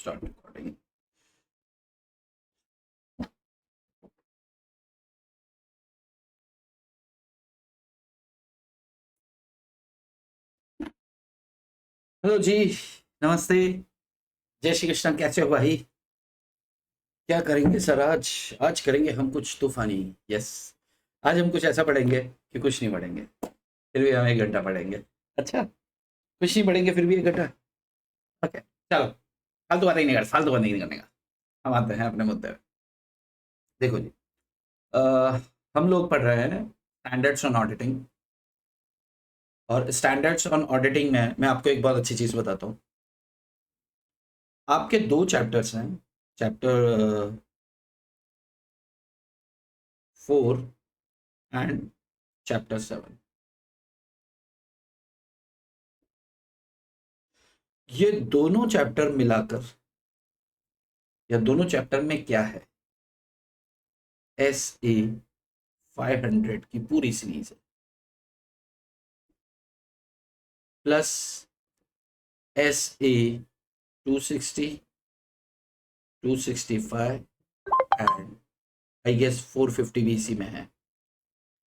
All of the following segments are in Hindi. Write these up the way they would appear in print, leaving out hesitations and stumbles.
Start recording. हेलो जी, नमस्ते। जय श्री कृष्ण। कैसे हो भाई? क्या करेंगे सर आज? आज करेंगे हम कुछ तूफानी। यस। आज हम कुछ ऐसा पढ़ेंगे कि कुछ नहीं पढ़ेंगे, फिर भी हम 1 घंटा पढ़ेंगे। अच्छा, कुछ नहीं पढ़ेंगे फिर भी 1 घंटा। ओके, चलो। फालतू बातें नहीं कर, फालतू बातें नहीं करने का। हम आते हैं अपने मुद्दे पे। देखो जी, अ, हम लोग पढ़ रहे हैं स्टैंडर्ड्स ऑन ऑडिटिंग। और स्टैंडर्ड्स ऑन ऑडिटिंग में मैं आपको एक बहुत अच्छी चीज़ बताता हूँ। आपके 2 चैप्टर्स हैं, चैप्टर 4 एंड चैप्टर 7। ये दोनों चैप्टर मिलाकर, या दोनों चैप्टर में क्या है, SA 500 की पूरी सीरीज है, plus SA 260, 265 and I guess 450 भी इसी में है।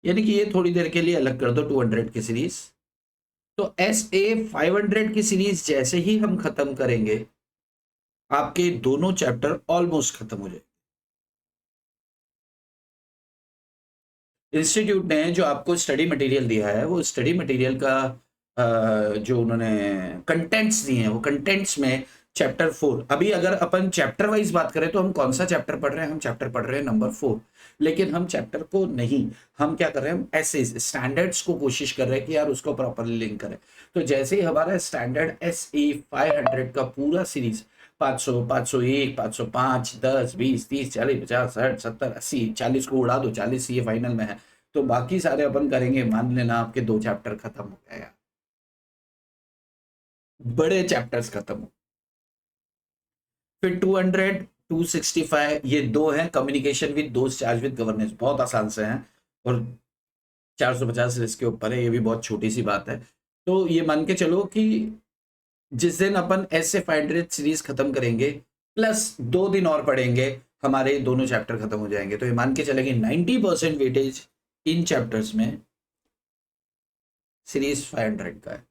यानी कि ये थोड़ी देर के लिए अलग कर दो 200 की सीरीज। तो SA 500 की सीरीज जैसे ही हम खत्म करेंगे, आपके दोनों चैप्टर ऑलमोस्ट खत्म हो जाए। इंस्टीट्यूट ने जो आपको स्टडी मटेरियल दिया है, वो स्टडी मटेरियल का जो उन्होंने कंटेंट्स दिए हैं, वो कंटेंट्स में चैप्टर 4, अभी अगर अपन चैप्टर वाइज बात करें तो हम कौन सा चैप्टर पढ़ रहे हैं? हम चैप्टर पढ़ रहे हैं नंबर 4। लेकिन हम चैप्टर को नहीं, हम क्या कर रहे हैं, हम ऐसे स्टैंडर्ड्स को कोशिश कर रहे हैं कि यार उसको प्रॉपरली लिंक करें। तो जैसे ही हमारा स्टैंडर्ड SA 500 का पूरा सीरीज 500, 501, 505, 10, 20, 30, 40, 50, 60, 70, 80, 40 को उड़ा दो, 40 ये फाइनल में है। तो बाकी सारे अपन करेंगे, मान लेना आपके 2 चैप्टर खत्म हो गए यार, बड़े चैप्टर्स खत्म हो। फिर 200, 265, ये दो हैं, कम्युनिकेशन विद दोस्त, चार्ज विद गवर्नेंस, बहुत आसान से हैं। और 450 इसके ऊपर है, ये भी बहुत छोटी सी बात है। तो ये मान के चलो कि जिस दिन अपन SA 500 सीरीज खत्म करेंगे, प्लस 2 दिन और पढ़ेंगे, हमारे दोनों चैप्टर खत्म हो जाएंगे। तो ये मान के चलेंगे 90% वेटेज इन चैप्टर्स में सीरीज 500 का है।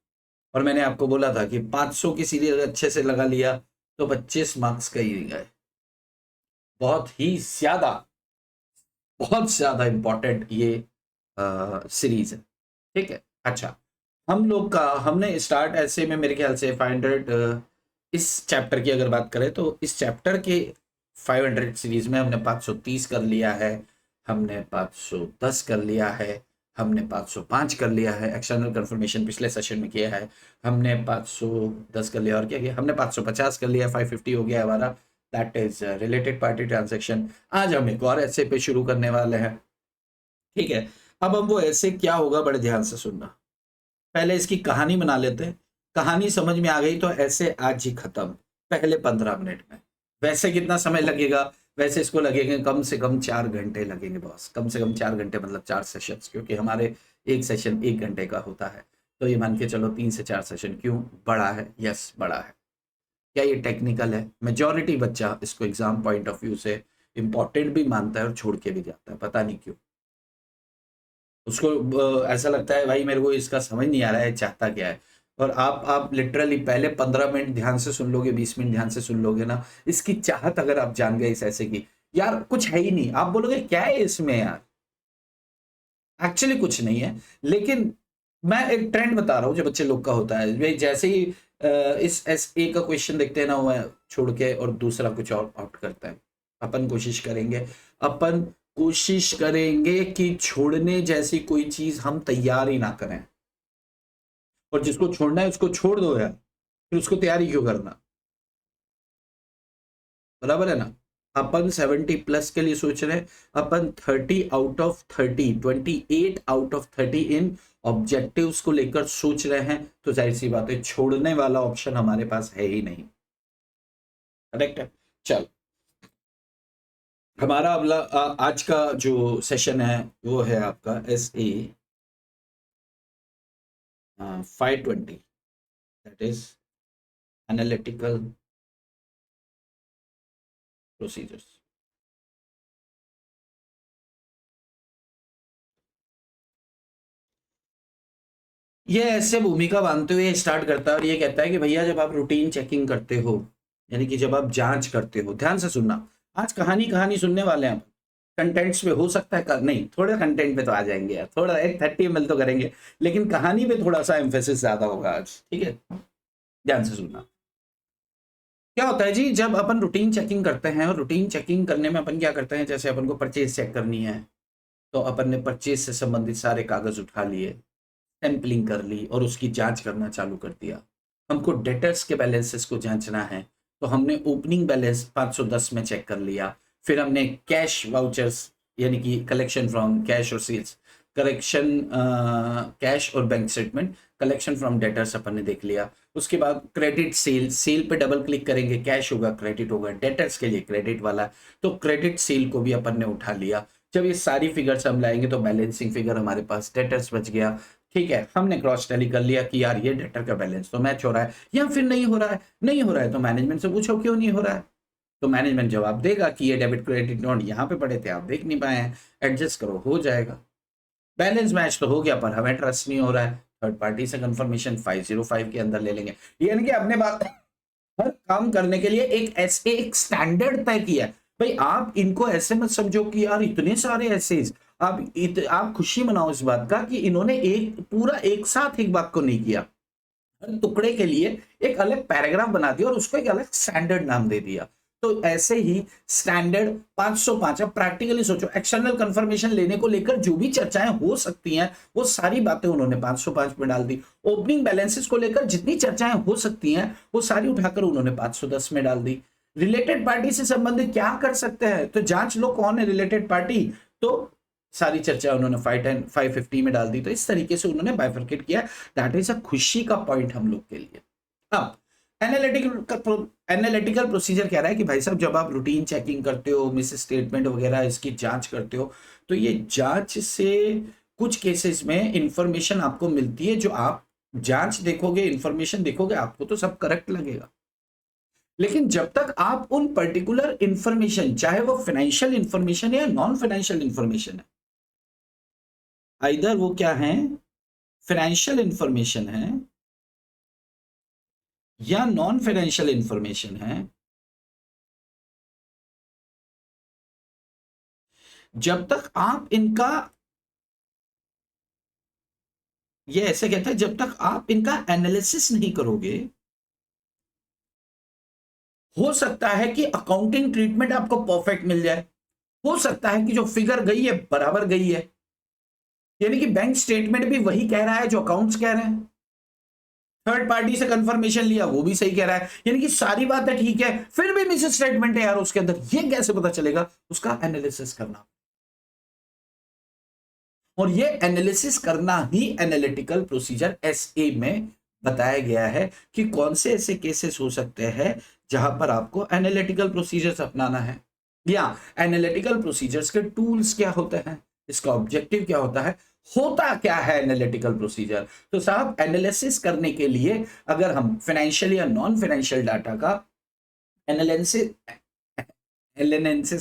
और मैंने आपको बोला था कि 500 की सीरीज अच्छे से लगा लिया तो 25 मार्क्स का ही गए। बहुत ही ज्यादा, बहुत ज्यादा इंपॉर्टेंट ये सीरीज है। ठीक है। अच्छा, हम लोग का हमने स्टार्ट ऐसे में मेरे ख्याल से 500, इस चैप्टर की अगर बात करें तो इस चैप्टर के 500 सीरीज में हमने 530 कर लिया है, हमने 510 कर लिया है, हमने 505 कर लिया है, एक्सटर्नल कंफर्मेशन पिछले सेशन में किया है, हमने 510 कर लिया, और क्या किया हमने 550 कर लिया, 550 हो गया हमारा, that is related party transaction. आज हम एक और ऐसे पे शुरू करने वाले हैं। ठीक है। अब हम वो ऐसे क्या होगा, बड़े ध्यान से सुनना। पहले इसकी कहानी बना लेते हैं। कहानी समझ में आ गई तो ऐसे आज ही खत्म, पहले 15 मिनट में। वैसे कितना समय लगेगा? वैसे इसको लगेंगे कम से कम 4 घंटे लगेंगे बॉस, कम से कम 4 घंटे, मतलब 4 सेशंस, क्योंकि हमारे एक सेशन 1 घंटे का होता है। तो ये मान के चलो 3 से 4 सेशन। क्यों बड़ा है? यस बड़ा है। क्या ये टेक्निकल है? मेजॉरिटी बच्चा इसको एग्जाम पॉइंट ऑफ व्यू से इंपॉर्टेंट भी मानता है और छोड़ के भी जाता है, पता नहीं क्यों। उसको ऐसा लगता है भाई मेरे को इसका समझ नहीं आ रहा है चाहता क्या है। और आप लिटरली पहले 15 मिनट ध्यान से सुन लोगे, 20 मिनट ध्यान से सुन लोगे ना, इसकी चाहत अगर आप जान गए इस ऐसे की, यार कुछ है ही नहीं, आप बोलोगे क्या है इसमें यार, एक्चुअली कुछ नहीं है। लेकिन मैं एक ट्रेंड बता रहा हूँ जो बच्चे लोग का होता है, वे जैसे ही इस SA का क्वेश्चन देखते हैं ना, वो छोड़ के और दूसरा कुछ और आउट करता है। अपन कोशिश करेंगे, अपन कोशिश करेंगे कि छोड़ने जैसी कोई चीज हम तैयार ही ना करें। और जिसको छोड़ना है उसको छोड़ दो यार, फिर उसको तैयारी क्यों करना? बराबर है ना? अपन 70+ के लिए सोच रहे हैं, अपन 30 out of 30, 28 out of 30 in objectives को लेकर सोच रहे हैं। तो जाहिर सी बात है छोड़ने वाला ऑप्शन हमारे पास है ही नहीं। करेक्ट है। चल, हमारा अगला आज का जो सेशन है वो है आपका SA 520, that is analytical procedures. ये ऐसे भूमिका बांधते हुए स्टार्ट करता है और ये कहता है कि भैया जब आप रूटीन चेकिंग करते हो, यानी कि जब आप जांच करते हो, ध्यान से सुनना, आज कहानी कहानी सुनने वाले हैं, कंटेंट्स पे हो सकता है नहीं, थोड़ा कंटेंट पे तो आ जाएंगे यार, थोड़ा एक 30 ml तो करेंगे, लेकिन कहानी पे थोड़ा सा एम्फेसिस ज्यादा होगा आज, ठीक है, ध्यान से सुनना। क्या होता है जी, जब अपन रूटीन चेकिंग करते हैं, और रूटीन चेकिंग करने में अपन क्या करते हैं, जैसे अपन को परचेज चेक करनी है, तो अपन ने परचेज से संबंधित सारे कागज उठा लिए, सैंपलिंग कर ली और उसकी जांच करना चालू कर दिया। हमको डेटर्स के बैलेंसेस को जांचना है, तो हमने ओपनिंग बैलेंस 510 में चेक कर लिया, फिर हमने कैश वाउचर्स यानी कि कलेक्शन फ्रॉम कैश और सेल्स, करेक्शन कैश और bank statement, collection from debtors अपन ने देख लिया। उसके बाद क्रेडिट सेल, सेल पे डबल क्लिक करेंगे, कैश होगा क्रेडिट होगा, डेटर्स के लिए क्रेडिट वाला, तो क्रेडिट सेल को भी अपन ने उठा लिया। जब ये सारी फिगर्स हम लाएंगे तो बैलेंसिंग फिगर हमारे पास डेटर्स बच गया, ठीक है, हमने क्रॉस टैली कर लिया कि यार ये डेटर का बैलेंस तो मैच हो रहा है, या फिर नहीं हो रहा है, नहीं हो रहा है तो मैनेजमेंट से पूछो क्यों नहीं हो रहा है, तो मैनेजमेंट जवाब देगा कि ये डेबिट क्रेडिट नोट यहाँ पे पड़े थे, आप देख नहीं पाए हैं, एडजस्ट करो, हो जाएगा। बैलेंस मैच तो हो गया, पर हमें ट्रस्ट नहीं हो रहा है, थर्ड पार्टी से कंफर्मेशन 505 के अंदर ले लेंगे, यानी कि अपने बात हर काम करने के लिए एक ऐसे एक स्टैंडर्ड तय किया है। भाई आप इनको ऐसे मत समझो कि यार इतने सारे ऐसे, आप खुशी मनाओ इस बात का कि इन्होंने एक पूरा एक साथ एक बात को नहीं किया, हर टुकड़े के लिए एक अलग पैराग्राफ बना दिया और उसको एक अलग स्टैंडर्ड नाम दे दिया। तो ऐसे ही स्टैंडर्ड 505, अब प्रैक्टिकली सोचो, एक्सटर्नल कंफर्मेशन लेने को लेकर जो भी चर्चाएं हो सकती हैं वो सारी बातें उन्होंने 505 में डाल दी। ओपनिंग बैलेंसेस को लेकर जितनी चर्चाएं हो सकती हैं वो सारी उठाकर उन्होंने 510 में डाल दी। रिलेटेड पार्टी से संबंधित क्या कर सकते हैं, तो जांच लो कौन है रिलेटेड पार्टी, तो सारी चर्चा उन्होंने 510 550 में डाल दी। तो इस तरीके से उन्होंने बाइफरकेट किया। दैट इज अ खुशी का पॉइंट हम लोग के लिए। अब एनालिटिकल प्रोसीजर कह रहा है कि भाई साहब जब आप रूटीन चेकिंग करते हो, मिस स्टेटमेंट वगैरह इसकी जांच करते हो, तो ये जांच से कुछ केसेस में इंफॉर्मेशन आपको मिलती है, जो आप जांच देखोगे, इंफॉर्मेशन देखोगे, आपको तो सब करेक्ट लगेगा, लेकिन जब तक आप उन पर्टिकुलर इंफॉर्मेशन, चाहे वो फाइनेंशियल इंफॉर्मेशन है या नॉन फाइनेंशियल इंफॉर्मेशन है, आइदर वो क्या है, फाइनेंशियल इंफॉर्मेशन है या नॉन फाइनेंशियल इंफॉर्मेशन है, जब तक आप इनका, ये ऐसे कहता है, जब तक आप इनका एनालिसिस नहीं करोगे, हो सकता है कि अकाउंटिंग ट्रीटमेंट आपको परफेक्ट मिल जाए, हो सकता है कि जो फिगर गई है बराबर गई है, यानी कि बैंक स्टेटमेंट भी वही कह रहा है जो अकाउंट्स कह रहे हैं, थर्ड पार्टी से कंफर्मेशन लिया वो भी सही कह रहा है, यानी कि सारी बातें ठीक है, फिर भी मिस स्टेटमेंट है यार उसके अंदर, ये कैसे पता चलेगा, उसका एनालिसिस करना, और ये एनालिसिस करना ही एनालिटिकल प्रोसीजर एसए में बताया गया है कि कौन से ऐसे केसेस हो सकते हैं जहां पर आपको एनालिटिकल प्रोसीजर्स अपनाना है, या एनालिटिकल प्रोसीजर्स के टूल्स क्या होते हैं, इसका ऑब्जेक्टिव क्या होता है, होता क्या है एनालिटिकल प्रोसीजर। तो साहब एनालिसिस करने के लिए अगर हम फाइनेंशियल या नॉन फाइनेंशियल डाटा का एनालिसिस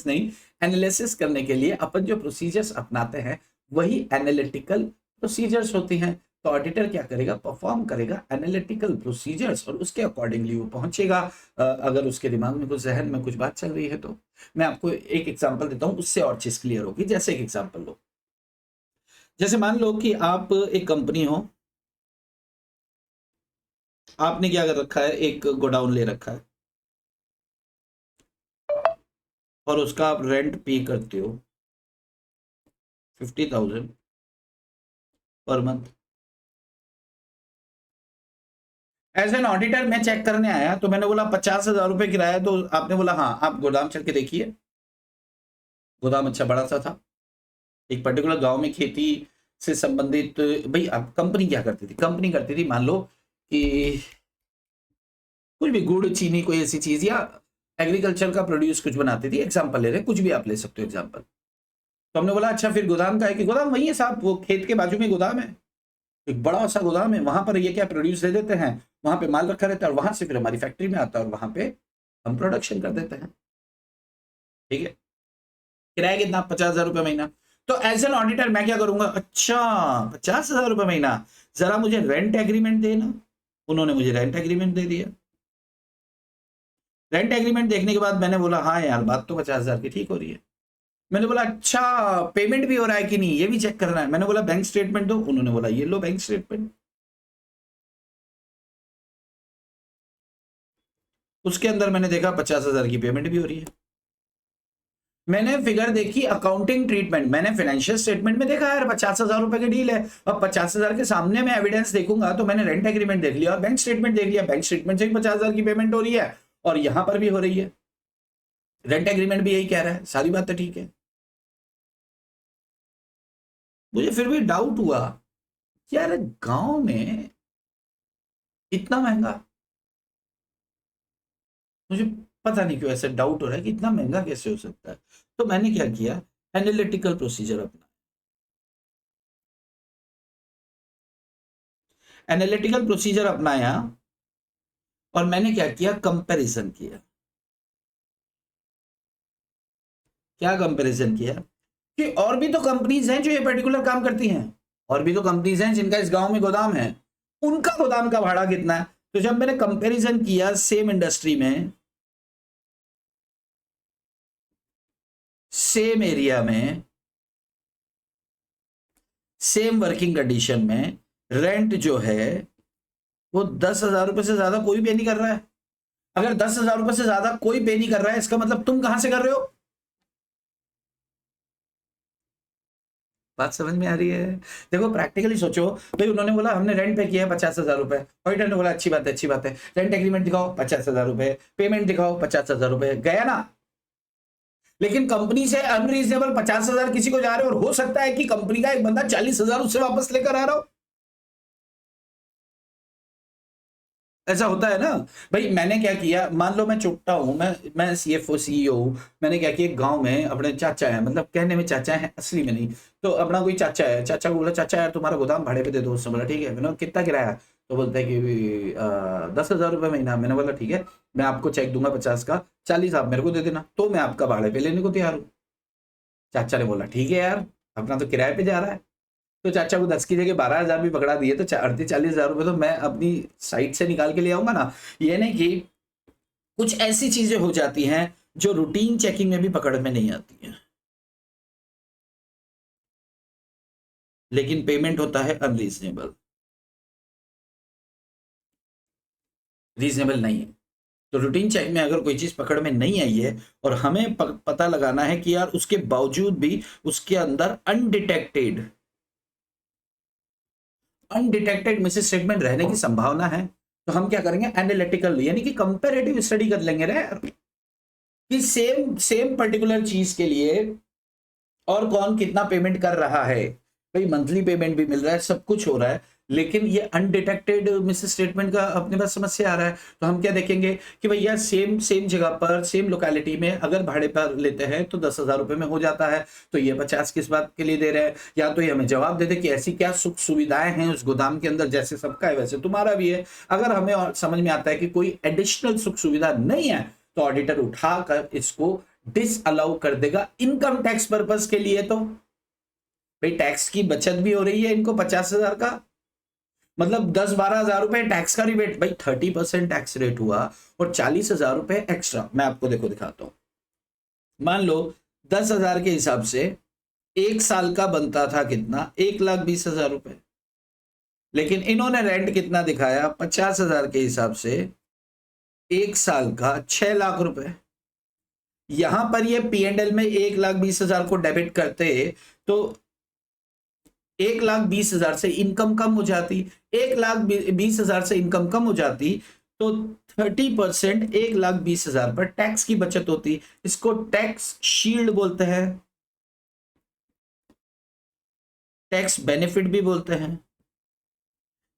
नहीं, एनालिसिस करने के लिए अपन जो प्रोसीजर्स अपनाते हैं वही एनालिटिकल प्रोसीजर्स होती हैं। तो ऑडिटर क्या करेगा, परफॉर्म करेगा एनालिटिकल प्रोसीजर्स और उसके अकॉर्डिंगली वो पहुंचेगा। अगर उसके दिमाग में कुछ, जहन में कुछ बात चल रही है तो मैं आपको एक एग्जांपल देता हूं, उससे और चीज क्लियर होगी। जैसे एक एग्जांपल लो, जैसे मान लो कि आप एक कंपनी हो, आपने क्या कर रखा है, एक गोडाउन ले रखा है और उसका आप रेंट पे करते हो 50,000 per month. As an auditor मैं चेक करने आया तो मैंने बोला 50,000 रुपए किराया, तो आपने बोला हाँ आप गोदाम चल के देखिए। गोदाम अच्छा बड़ा सा था, एक पर्टिकुलर गांव में खेती से संबंधित। भाई अब कंपनी क्या करती थी, कंपनी करती थी मान लो कि कुछ भी गुड़ चीनी कोई ऐसी चीज, या एग्रीकल्चर का प्रोड्यूस कुछ बनाती थी, एग्जाम्पल ले रहे, कुछ भी आप ले सकते हो एग्जाम्पल। तो हमने बोला अच्छा फिर गोदाम का है, कि गोदाम वही है साहब, वो खेत के बाजू में गोदाम है, एक बड़ा सा गोदाम है, वहां पर ये क्या प्रोड्यूस दे देते हैं, वहां पे माल रखा रहता है और वहां से फिर हमारी फैक्ट्री में आता है और वहां पे हम प्रोडक्शन कर देते हैं। ठीक है, किराया कितना, 50,000 रुपये महीना। तो एज एन ऑडिटर मैं क्या करूंगा, अच्छा 50,000 रुपये महीना, जरा मुझे रेंट एग्रीमेंट देना। उन्होंने मुझे रेंट एग्रीमेंट दे दिया। रेंट एग्रीमेंट देखने के बाद मैंने बोला हाँ यार बात तो 50,000 की ठीक हो रही है। मैंने बोला अच्छा पेमेंट भी हो रहा है कि नहीं ये भी चेक करना है। मैंने बोला बैंक स्टेटमेंट दो। उन्होंने बोला ये लो बैंक स्टेटमेंट। उसके अंदर मैंने देखा 50,000 की पेमेंट भी हो रही है। मैंने फिगर देखी अकाउंटिंग ट्रीटमेंट, मैंने फाइनेंशियल स्टेटमेंट में देखा यार 50,000 रुपए की डील है। अब 50,000 के सामने मैं एविडेंस देखूंगा तो मैंने रेंट एग्रीमेंट देख लिया और बैंक स्टेटमेंट देख लिया, बैंक स्टेटमेंट से भी 50,000 की पेमेंट हो रही है और यहां पर भी हो रही है, रेंट एग्रीमेंट भी यही कह रहा है, सारी बात तो ठीक है। मुझे फिर भी डाउट हुआ यार गांव में इतना महंगा, मुझे पता नहीं क्यों ऐसा डाउट हो रहा है कि इतना महंगा कैसे हो सकता है। तो मैंने क्या किया, एनालिटिकल प्रोसीजर अपना, एनालिटिकल प्रोसीजर अपनाया और मैंने क्या किया, कंपैरिजन किया। क्या कंपैरिजन किया कि और भी तो कंपनीज हैं जो ये पर्टिकुलर काम करती हैं, और भी तो कंपनीज हैं जिनका इस गांव में गोदाम है, उनका गोदाम का भाड़ा कितना है। तो जब मैंने कंपैरिजन किया सेम इंडस्ट्री में, सेम एरिया में, सेम वर्किंग कंडीशन में, रेंट जो है वो 10,000 रुपए से ज्यादा कोई पे नहीं कर रहा है। अगर 10,000 रुपए से ज्यादा कोई पे नहीं कर रहा है इसका मतलब तुम कहां से कर रहे हो। बात समझ में आ रही है। देखो प्रैक्टिकली सोचो भाई, उन्होंने बोला हमने रेंट पे किया है 50,000 रुपए, ऑडिटर ने बोला अच्छी बात है अच्छी बात है, रेंट एग्रीमेंट दिखाओ 50,000 रुपए, पेमेंट दिखाओ 50,000 रुपए, गया ना। लेकिन कंपनी से अनरीजनेबल 50,000 किसी को जा रहे हो और हो सकता है कि कंपनी का एक बंदा 40,000 उससे वापस लेकर आ रहा हो। ऐसा होता है ना भाई। मैंने क्या किया, मान लो मैं चुटता हूं, मैं सीएफओ सीईओ हूं, मैंने क्या किया गांव में अपने चाचा है, मतलब कहने में चाचा है असली में नहीं, तो अपना कोई चाचा है, चाचा को बोला चाचा यार तुम्हारा गोदाम भाड़े पे दे दो। उसने बोला ठीक है। मैंने कितना किराया, तो बोलता है कि 10,000 रुपये महीना। मैंने बोला ठीक है मैं आपको चेक दूंगा 50 का, 40 आप मेरे को दे देना, तो मैं आपका भाड़े पे लेने को तैयार हूँ। चाचा ने बोला ठीक है यार अपना तो किराए पे जा रहा है। तो चाचा को 10 की जगह 12,000 भी पकड़ा दिए तो 38-40,000 रुपए तो मैं अपनी साइड से निकाल के ले आऊंगा ना। ये नहीं कि कुछ ऐसी चीजें हो जाती हैं जो रूटीन चेकिंग में भी पकड़ में नहीं आती हैं, लेकिन पेमेंट होता है अनरीजनेबल, रीजनेबल नहीं है। तो रूटीन चेक में अगर कोई चीज पकड़ में नहीं आई है और हमें पता लगाना है कि यार उसके बावजूद भी उसके अंदर अनडिटेक्टेड मिसिस स्टेटमेंट रहने की संभावना है, तो हम क्या करेंगे, एनालिटिकल यानी कि कंपैरेटिव स्टडी कर लेंगे रे कि सेम सेम पर्टिकुलर चीज के लिए और कौन कितना पेमेंट कर रहा है। भाई मंथली पेमेंट भी मिल रहा है, सब कुछ हो रहा है, लेकिन ये अनडिटेक्टेड मिस स्टेटमेंट का अपने पास समस्या आ रहा है। तो हम क्या देखेंगे कि भैया सेम सेम जगह पर सेम लोकेलिटी में अगर भाड़े पर लेते हैं तो 10,000 रुपए में हो जाता है, तो ये 50 किस बात के लिए दे रहे हैं। या तो ये हमें जवाब दे दे कि ऐसी क्या सुख सुविधाएं हैं उस गोदाम के अंदर, जैसे सबका है वैसे तुम्हारा भी है। अगर हमें और समझ में आता है कि कोई एडिशनल सुख सुविधा नहीं है तो ऑडिटर उठाकर इसको डिस अलाउ कर देगा इनकम टैक्स पर्पज के लिए। तो भाई टैक्स की बचत भी हो रही है इनको 50,000 का, मतलब 10-12,000 रुपए टैक्स का रिबेट, भाई 30% टैक्स रेट हुआ और 40,000 रुपए एक्स्ट्रा। मैं आपको देखो दिखाता हूं, मान लो 10,000 के हिसाब से एक साल का बनता था कितना, 1,20,000 रुपए, लेकिन इन्होंने रेंट कितना दिखाया, 50,000 के हिसाब से एक साल का 6 लाख रुपए। यहां पर ये P&L में 1,20,000 को डेबिट करते तो 1,20,000 से इनकम कम हो जाती, 1,20,000 से इनकम कम हो जाती तो 30% 1,20,000 पर टैक्स की बचत होती। इसको टैक्स शील्ड बोलते हैं, टैक्स बेनिफिट भी बोलते हैं।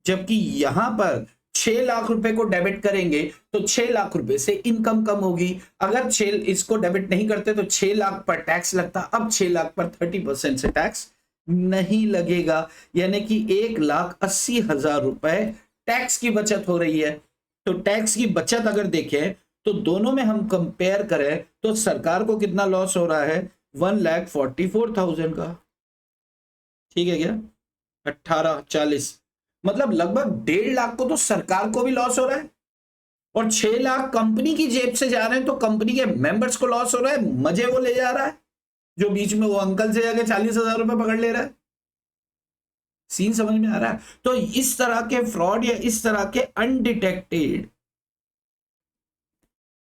जबकि यहां पर 6 लाख रुपए को डेबिट करेंगे तो 6 लाख रुपए से इनकम कम होगी। अगर 6 इसको डेबिट नहीं करते तो 6 लाख पर टैक्स लगता, अब 6 लाख पर 30% से टैक्स नहीं लगेगा, यानी कि 1,80,000 रुपए टैक्स की बचत हो रही है। तो टैक्स की बचत अगर देखें तो दोनों में हम कंपेयर करें तो सरकार को कितना लॉस हो रहा है, 1,44,000 का, ठीक है क्या, 1840, मतलब लगभग 1.5 लाख को तो सरकार को भी लॉस हो रहा है, और 6 लाख कंपनी की जेब से जा रहे हैं, तो कंपनी के मेंबर्स को लॉस हो रहा है, मजे वो ले जा रहा है, जो बीच में वो अंकल से जाके 40,000 रुपए पकड़ ले रहा है। सीन समझ में आ रहा है? तो इस तरह के फ्रॉड या इस तरह के अनडिटेक्टेड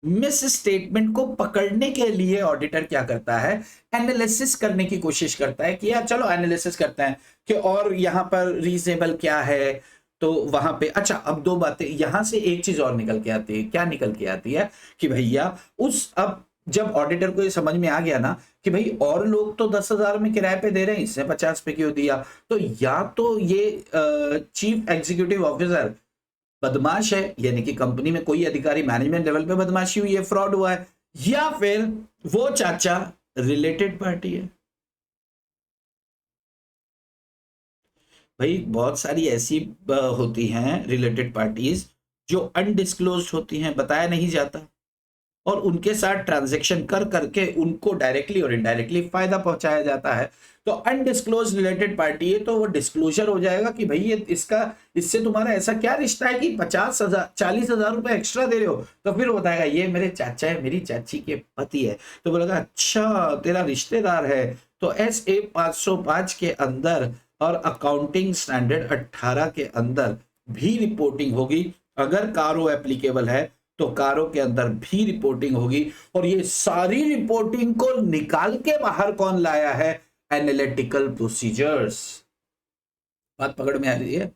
मिस स्टेटमेंट को पकड़ने के लिए ऑडिटर क्या करता है, एनालिसिस करने की कोशिश करता है कि यार चलो एनालिसिस करते हैं कि और यहां पर रीजनेबल क्या है। तो वहां पे अच्छा, अब दो बातें यहां से एक चीज और निकल के आती है, क्या निकल के आती है कि भैया उस, अब जब ऑडिटर को ये समझ में आ गया ना कि भाई और लोग तो 10,000 में किराए पे दे रहे हैं, इसने 50 पे क्यों दिया, तो या तो ये चीफ एग्जीक्यूटिव ऑफिसर बदमाश है, यानी कि कंपनी में कोई अधिकारी मैनेजमेंट लेवल पे बदमाशी हुई है, फ्रॉड हुआ है, या फिर वो चाचा रिलेटेड पार्टी है। भाई बहुत सारी ऐसी होती हैं रिलेटेड पार्टीज जो अनडिस्क्लोज्ड होती हैं, बताया नहीं जाता, और उनके साथ ट्रांजैक्शन कर करके उनको डायरेक्टली और इनडायरेक्टली फायदा पहुंचाया जाता है। तो अनडिस्क्लोज रिलेटेड पार्टी है, तो वो डिस्क्लोजर हो जाएगा कि भाई ये इसका, इससे तुम्हारा ऐसा क्या रिश्ता है कि 50,000 40,000 रुपए एक्स्ट्रा दे रहे हो, तो फिर वो बताएगा ये मेरे चाचा है, मेरी चाची के पति है, तो बोलेगा अच्छा तेरा रिश्तेदार है। तो SA 505 के अंदर और अकाउंटिंग स्टैंडर्ड 18 के अंदर भी रिपोर्टिंग होगी, अगर कारो एप्लीकेबल है तो कारों के अंदर भी रिपोर्टिंग होगी, और ये सारी रिपोर्टिंग को निकाल के बाहर कौन लाया है, एनालिटिकल प्रोसीजर्स। बात पकड़ में आ रही है?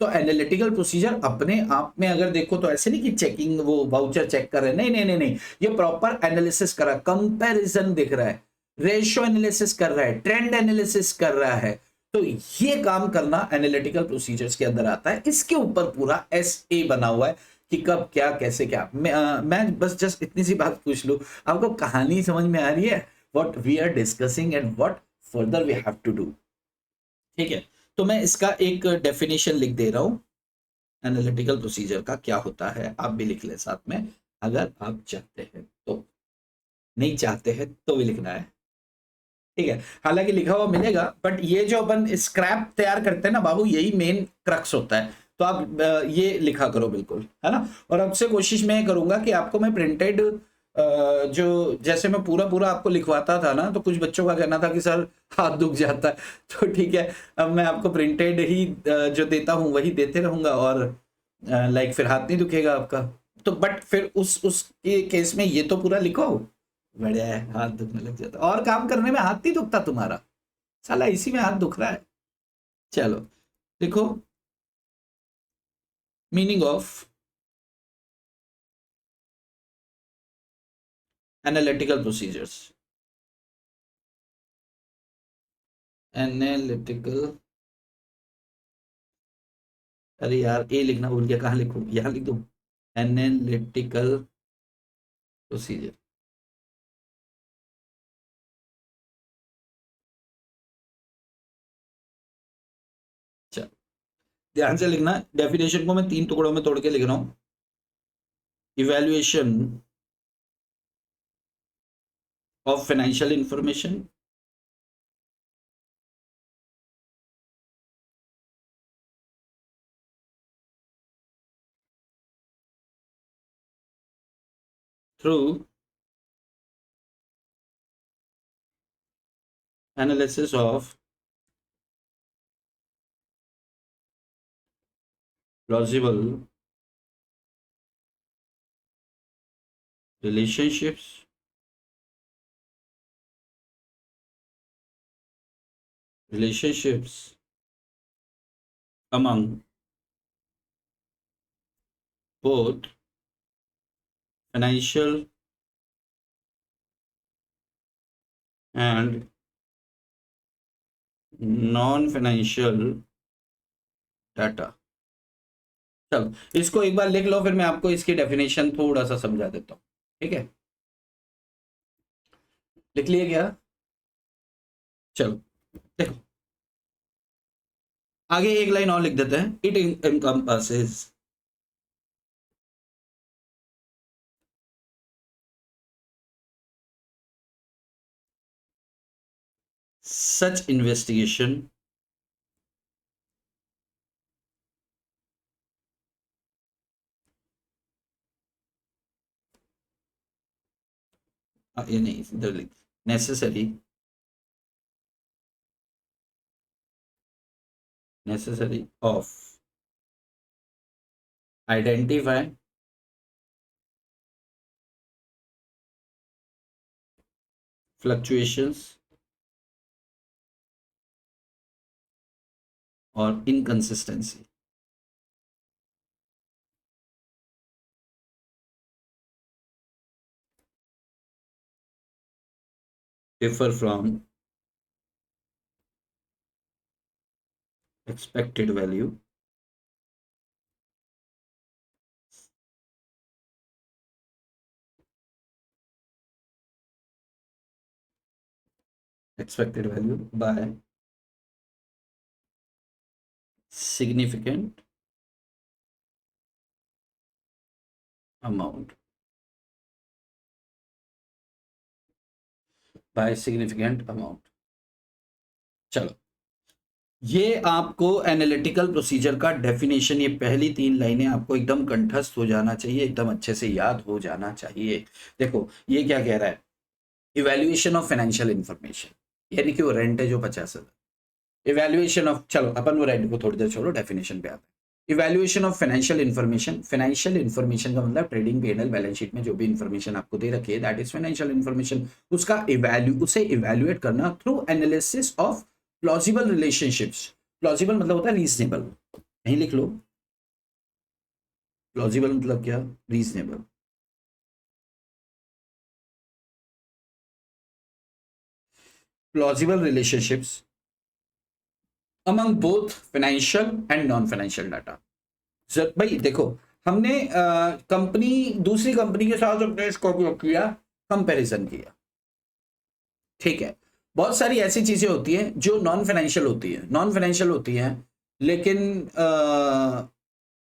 तो एनालिटिकल प्रोसीजर अपने आप में अगर देखो तो ऐसे नहीं कि चेकिंग वो वाउचर चेक कर रहे हैं, नहीं नहीं नहीं नहीं, ये प्रॉपर एनालिसिस कर रहा है, कंपैरिजन दिख रहा है, रेशियो एनालिसिस कर रहा है, ट्रेंड एनालिसिस कर रहा है। तो ये काम करना एनालिटिकल प्रोसीजर्स के अंदर आता है, इसके ऊपर पूरा SA बना हुआ है कि कब क्या कैसे क्या। मैं बस जस्ट इतनी सी बात पूछ लूं, आपको कहानी समझ में आ रही है, what we are discussing and what further we have to do, ठीक है? तो मैं इसका एक डेफिनेशन लिख दे रहा हूं, एनालिटिकल प्रोसीजर का क्या होता है, आप भी लिख लें साथ में अगर आप चाहते हैं तो, नहीं चाहते हैं तो भी लिखना है, ठीक है? हालांकि लिखा हुआ मिलेगा, बट ये जो अपन स्क्रैप तैयार करते हैं ना बाबू, यही मेन क्रक्स होता है। तो आप ये लिखा करो बिल्कुल, है ना? और अब से कोशिश मैं करूंगा कि आपको मैं प्रिंटेड, जो जैसे मैं पूरा पूरा आपको लिखवाता था ना, तो कुछ बच्चों का कहना था कि सर हाथ दुख जाता है, तो ठीक है, अब मैं आपको प्रिंटेड ही जो देता हूँ वही देते रहूंगा, और लाइक फिर हाथ नहीं दुखेगा आपका। तो बट फिर उस केस में ये तो पूरा लिखो, बढ़िया है, हाथ दुखने लग जाता, और काम करने में हाथ नहीं दुखता तुम्हारा, साला इसी में हाथ दुख रहा है। चलो देखो, meaning of analytical procedures, analytical, अरे यार ए लिखना भूल गया, कहाँ लिखूं, यहाँ लिख दूं, एनालिटिकल प्रोसीजर। चलो ध्यान से लिखना, डेफिनेशन को मैं 3 टुकड़ों में तोड़ के लिख रहा हूं। Evaluation of financial information through analysis of plausible relationships relationships among both financial and non financial data. चलो इसको एक बार लिख लो, फिर मैं आपको इसकी डेफिनेशन थोड़ा सा समझा देता हूँ, ठीक है? लिख लिए क्या? चलो देखो, आगे एक लाइन और लिख देते हैं, इट encompasses such investigation ये नहीं इधर लिख necessary of identify fluctuations or inconsistency differ from expected value by significant amount चलो ये आपको एनालिटिकल प्रोसीजर का डेफिनेशन, ये पहली 3 लाइनें आपको एकदम कंठस्थ हो जाना चाहिए, एकदम अच्छे से याद हो जाना चाहिए। देखो ये क्या कह रहा है, इवैल्यूएशन ऑफ फाइनेंशियल इंफॉर्मेशन, यानी कि वो रेंट है जो 50,000। इवैल्यूएशन ऑफ, चलो अपन वो रेंट को थोड़ी देर छोड़ो, डेफिनेशन पे आते हैं। Evaluation of financial information, financial information का मतलब ट्रेडिंग पीएनएल बैलेंस शीट में जो भी इंफॉर्मेशन आपको दे रखी है दैट इज फाइनेंशियल इंफॉर्मेशन। उसे इवैल्यूएट करना through analysis of plausible relationships. Plausible मतलब होता है रीजनेबल, नहीं लिख लो, प्लॉजिबल मतलब क्या, reasonable. Plausible relationships among both financial and non financial data. भाई देखो, हमने कंपनी दूसरी कंपनी के साथ अपने इसको किया, कंपैरिजन किया, ठीक है। बहुत सारी ऐसी चीजें होती हैं जो नॉन फाइनेंशियल होती हैं, लेकिन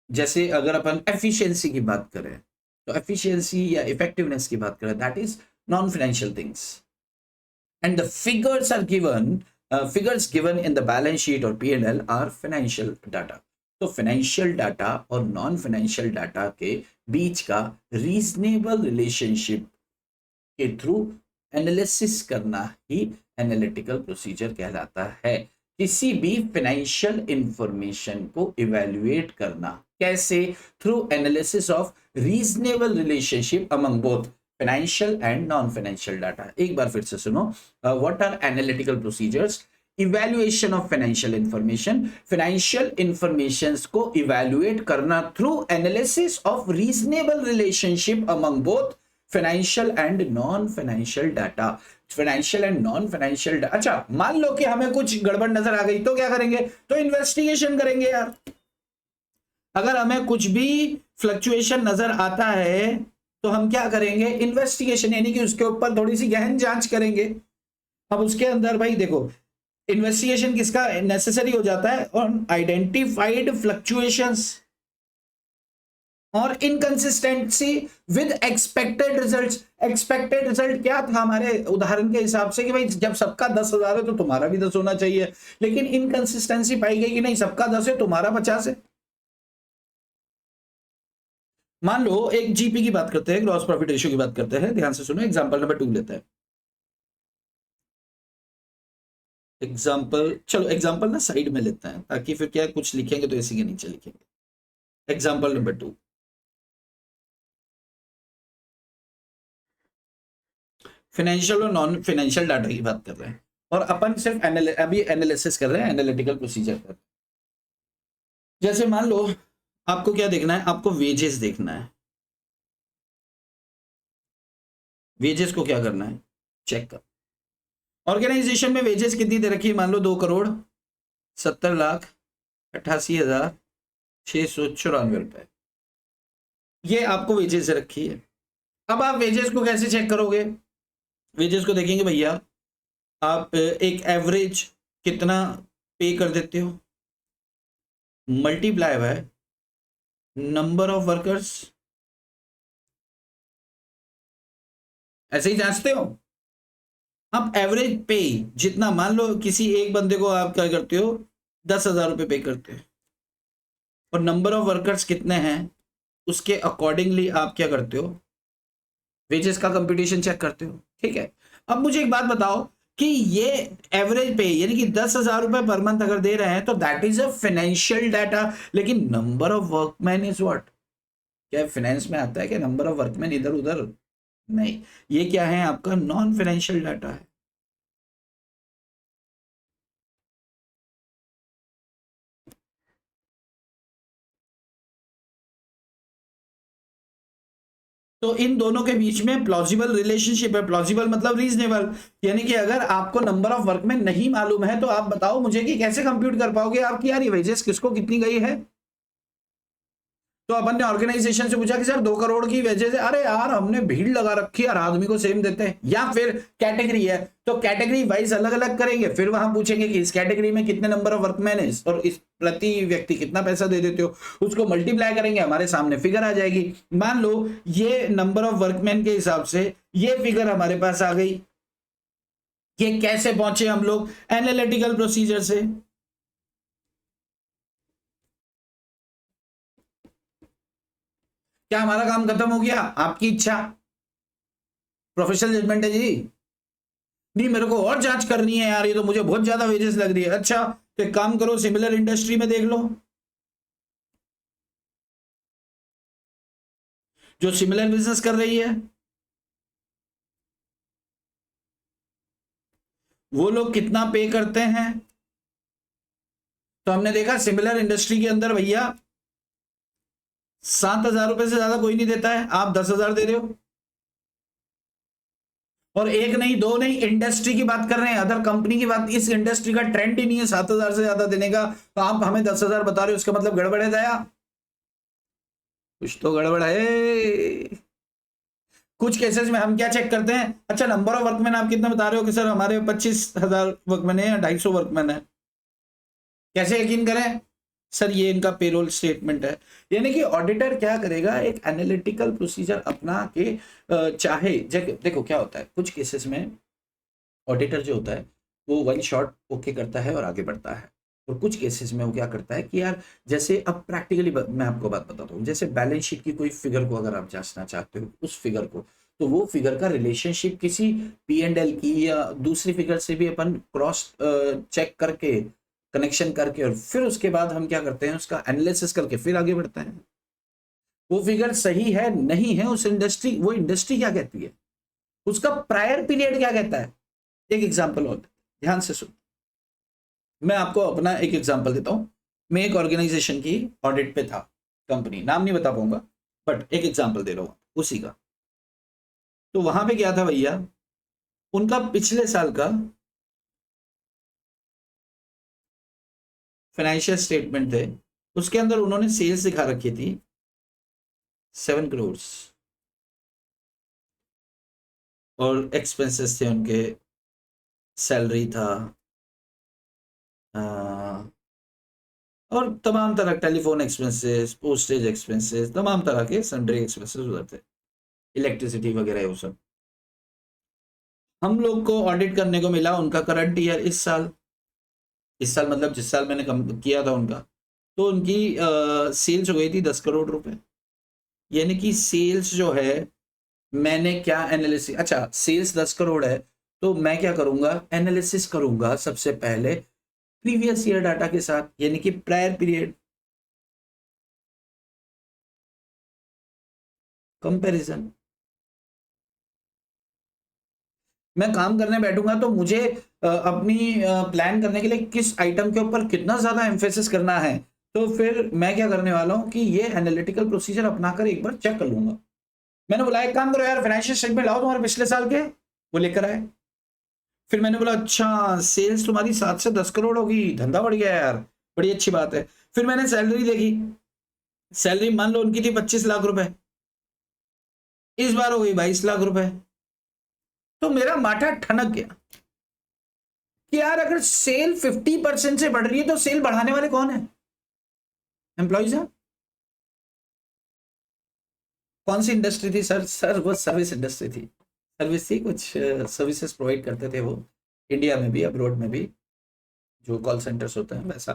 जैसे अगर अपन एफिशिएंसी की बात करें तो एफिशिएंसी या इफेक्टिवनेस की बात करें that is non financial things, and the figures are given, figures given in the balance sheet or P&L are financial data। तो फाइनेंशियल डाटा और नॉन फाइनेंशियल डाटा के बीच का रीजनेबल रिलेशनशिप के थ्रू एनालिसिस करना ही एनालिटिकल प्रोसीजर कहलाता है। किसी भी फाइनेंशियल इंफॉर्मेशन को इवैल्यूएट करना कैसे, through analysis of reasonable relationship among both financial and non financial data. एक बार फिर से सुनो, what are analytical procedures, evaluation of financial information, financial information को इवैल्यूएट करना through analysis of reasonable relationship among both financial and non financial data. Financial and non financial, अच्छा मान लो कि हमें कुछ गड़बड़ नजर आ गई तो क्या करेंगे, तो इन्वेस्टिगेशन करेंगे यार। अगर हमें कुछ भी फ्लक्चुएशन नजर आता है तो हम क्या करेंगे, इन्वेस्टिगेशन, यानी कि उसके ऊपर थोड़ी सी गहन जांच करेंगे। अब उसके अंदर भाई देखो, इन्वेस्टिगेशन किसका नेसेसरी हो जाता है, ऑन आइडेंटिफाइड फ्लक्चुएशंस और inconsistency with expected results. Expected result क्या था हमारे उदाहरण के हिसाब से कि भाई जब सबका 10,000 है तो तुम्हारा भी 10 होना चाहिए, लेकिन इनकंसिस्टेंसी पाई गई कि नहीं सबका 10 है तुम्हारा 50 है। मान लो एक जीपी की बात करते हैं, ग्रॉस प्रॉफिट रेशियो की बात करते हैं, ध्यान से सुनो, एग्जांपल नंबर 2 लेते हैं। एग्जांपल, चलो एग्जांपल ना साइड में लेते हैं ताकि फिर क्या कुछ लिखेंगे तो इसी के नीचे लिखेंगे। एग्जांपल नंबर 2, फाइनेंशियल और नॉन फाइनेंशियल डाटा की बात कर रहे हैं और अपन सिर्फ अभी एनालिसिस कर रहे हैं, एनालिटिकल प्रोसीजर कर। जैसे मान लो आपको क्या देखना है, आपको वेजेस देखना है। वेजेस को क्या करना है, चेक कर। ऑर्गेनाइजेशन में वेजेस कितनी दे रखी है, मान लो 2,70,88,694 रुपए, ये आपको वेजेस से रखी है। अब आप वेजेस को कैसे चेक करोगे, वेजेस को देखेंगे भैया, आप एक एवरेज कितना पे कर देते हो, multiply by number of workers, ऐसे ही जांचते हो। आप एवरेज पे जितना, मान लो किसी एक बंदे को आप क्या करते हो 10,000 रुपये पे करते हो और नंबर ऑफ वर्कर्स कितने हैं उसके अकॉर्डिंगली आप क्या करते हो, वेजेस का कंपटीशन चेक करते हो। ठीक है, अब मुझे एक बात बताओ कि ये एवरेज पे यानी कि 10,000 रुपए पर मंथ अगर दे रहे हैं तो that is a financial data, लेकिन number of workman is what, क्या फाइनेंस में आता है कि नंबर ऑफ वर्कमैन इधर उधर, नहीं, ये क्या है आपका नॉन फाइनेंशियल डाटा है। तो इन दोनों के बीच में प्लॉजिबल रिलेशनशिप है, प्लॉजिबल मतलब रीजनेबल, यानी कि अगर आपको नंबर ऑफ वर्कमैन नहीं मालूम है तो आप बताओ मुझे कि कैसे कंप्यूट कर पाओगे आप कि यार ये वेजेस किसको कितनी गई है। तो अपन ने ऑर्गेनाइजेशन से पूछा कि सर 2 करोड़ की वेजेस है, अरे यार हमने भीड़ लगा रखी है, हर आदमी को सेम देते हैं, या फिर कैटेगरी है तो कैटेगरी वाइज अलग अलग करेंगे, फिर वहां पूछेंगे कि इस कैटेगरी में कितने नंबर ऑफ वर्कमैन है और इस प्रति व्यक्ति कितना पैसा दे देते हो, उसको मल्टीप्लाई करेंगे, हमारे सामने फिगर आ जाएगी। मान लो ये नंबर ऑफ वर्कमैन के हिसाब से ये फिगर हमारे पास आ गई। ये कैसे पहुंचे हम लोग, एनालिटिकल प्रोसीजर से। क्या हमारा काम खत्म हो गया, आपकी इच्छा, प्रोफेशनल जजमेंट है जी, नहीं मेरे को और जांच करनी है यार, ये तो मुझे बहुत ज्यादा वेजेस लग रही है, अच्छा तो एक काम करो सिमिलर इंडस्ट्री में देख लो, जो सिमिलर बिजनेस कर रही है वो लोग कितना पे करते हैं। तो हमने देखा सिमिलर इंडस्ट्री के अंदर भैया 7,000 रुपए से ज्यादा कोई नहीं देता है, आप 10,000 दे रहे हो, और एक नहीं दो नहीं, इंडस्ट्री की बात कर रहे हैं, अदर कंपनी की बात, इस इंडस्ट्री का ट्रेंड ही नहीं है 7,000 से ज्यादा देने का, तो आप हमें 10,000 बता रहे हो, इसका मतलब गड़बड़ है दया, कुछ तो गड़बड़ है। कुछ केसेस में हम क्या चेक करते हैं, अच्छा नंबर ऑफ वर्कमैन आप कितना बता रहे हो कि सर हमारे 25,000 वर्कमैन है या 250 वर्कमैन है, कैसे यकीन करें, सर ये इनका पेरोल स्टेटमेंट है। यानी कि ऑडिटर क्या करेगा, एक एनालिटिकल प्रोसीजर अपना के चाहे देखो क्या होता है कुछ केसेस में ऑडिटर जो होता है वो वन शॉट ओके करता है और आगे बढ़ता है, और कुछ केसेस में वो क्या करता है कि यार जैसे अब प्रैक्टिकली मैं आपको बात बताता हूँ, जैसे बैलेंस शीट की कोई फिगर को अगर आप जांचना चाहते हो उस फिगर को, तो वो फिगर का रिलेशनशिप किसी P&L की या दूसरी फिगर से भी अपन क्रॉस चेक करके कनेक्शन करके और फिर उसके बाद हम क्या करते हैं उसका एनालिसिस करके फिर आगे बढ़ते हैं। वो फिगर सही है नहीं है, उस इंडस्ट्री वो इंडस्ट्री क्या कहती है, उसका प्रायर पीरियड क्या कहता है। एक एग्जांपल और ध्यान से सुन, मैं आपको अपना एक एग्जांपल देता हूं। मैं एक ऑर्गेनाइजेशन की ऑडिट पे था, कंपनी नाम नहीं बता पाऊंगा बट एक एग्जांपल दे रहा हूं उसी का। तो वहां पे क्या था भैया, उनका पिछले साल का फाइनेंशियल स्टेटमेंट थे, उसके अंदर उन्होंने सेल्स दिखा रखी थी 7 करोड़, और एक्सपेंसेस थे उनके, सैलरी था और तमाम तरह टेलीफोन एक्सपेंसेस, पोस्टेज एक्सपेंसेस, तमाम तरह के सन्ड्री एक्सपेंसेस उधर थे, इलेक्ट्रिसिटी वगैरह वो सब। हम लोग को ऑडिट करने को मिला उनका करंट ईयर, इस साल मतलब जिस साल मैंने किया था उनका, तो उनकी सेल्स हो गई थी 10 करोड़ रुपए। यानी कि सेल्स जो है, मैंने क्या एनालिसिस, अच्छा सेल्स 10 करोड़ है तो मैं क्या करूंगा, एनालिसिस करूंगा सबसे पहले प्रीवियस ईयर डाटा के साथ, यानी कि प्रायर पीरियड कंपैरिजन। मैं काम करने बैठूंगा तो मुझे अपनी प्लान करने के लिए किस आइटम के ऊपर कितना ज्यादा एम्फेसिस करना है, तो फिर मैं क्या करने वाला हूं कि ये एनालिटिकल प्रोसीजर अपनाकर एक बार चेक कर लूंगा। मैंने बोला एक काम करो यार फाइनेंशियल स्टेटमेंट लाओ तुम्हारे पिछले साल के, वो लेकर आए। फिर मैंने बोला अच्छा सेल्स तुम्हारी 7 से 10 करोड़ होगी, धंधा बढ़ गया यार, बड़ी अच्छी बात है। फिर मैंने सैलरी देखी, सैलरी मान लो उनकी थी 25 लाख रुपए, इस बार हो गई 22 लाख रुपए। तो मेरा माथा ठनक गया कि यार अगर सेल 50% से बढ़ रही है तो सेल बढ़ाने वाले कौन है, एम्प्लॉइज है। कौन सी इंडस्ट्री थी सर, वो सर्विस इंडस्ट्री थी, सर्विस थी, कुछ सर्विसेज प्रोवाइड करते थे वो, इंडिया में भी अब्रॉड में भी, जो कॉल सेंटर्स होते हैं वैसा।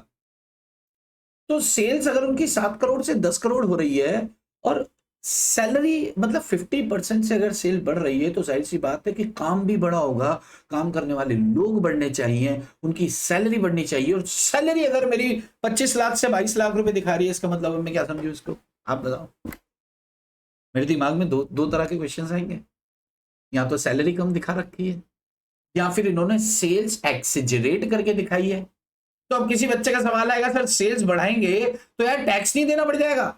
तो सेल्स अगर उनकी 7 करोड़ से 10 करोड़ हो रही है और सैलरी मतलब 50% से अगर सेल बढ़ रही है, तो जाहिर सी बात है कि काम भी बड़ा होगा, काम करने वाले लोग बढ़ने चाहिए, उनकी सैलरी बढ़नी चाहिए। और सैलरी अगर मेरी 25 लाख से 22 लाख रुपए दिखा रही है, इसका मतलब मैं क्या समझू इसको, आप बताओ। मेरे दिमाग में दो तरह के क्वेश्चंस आएंगे, या तो सैलरी कम दिखा रखी है, या फिर इन्होंने सेल्स एक्सेजरेट करके दिखाई है। तो अब किसी बच्चे का सवाल आएगा, सर सेल्स बढ़ाएंगे तो यार टैक्स नहीं देना पड़ जाएगा?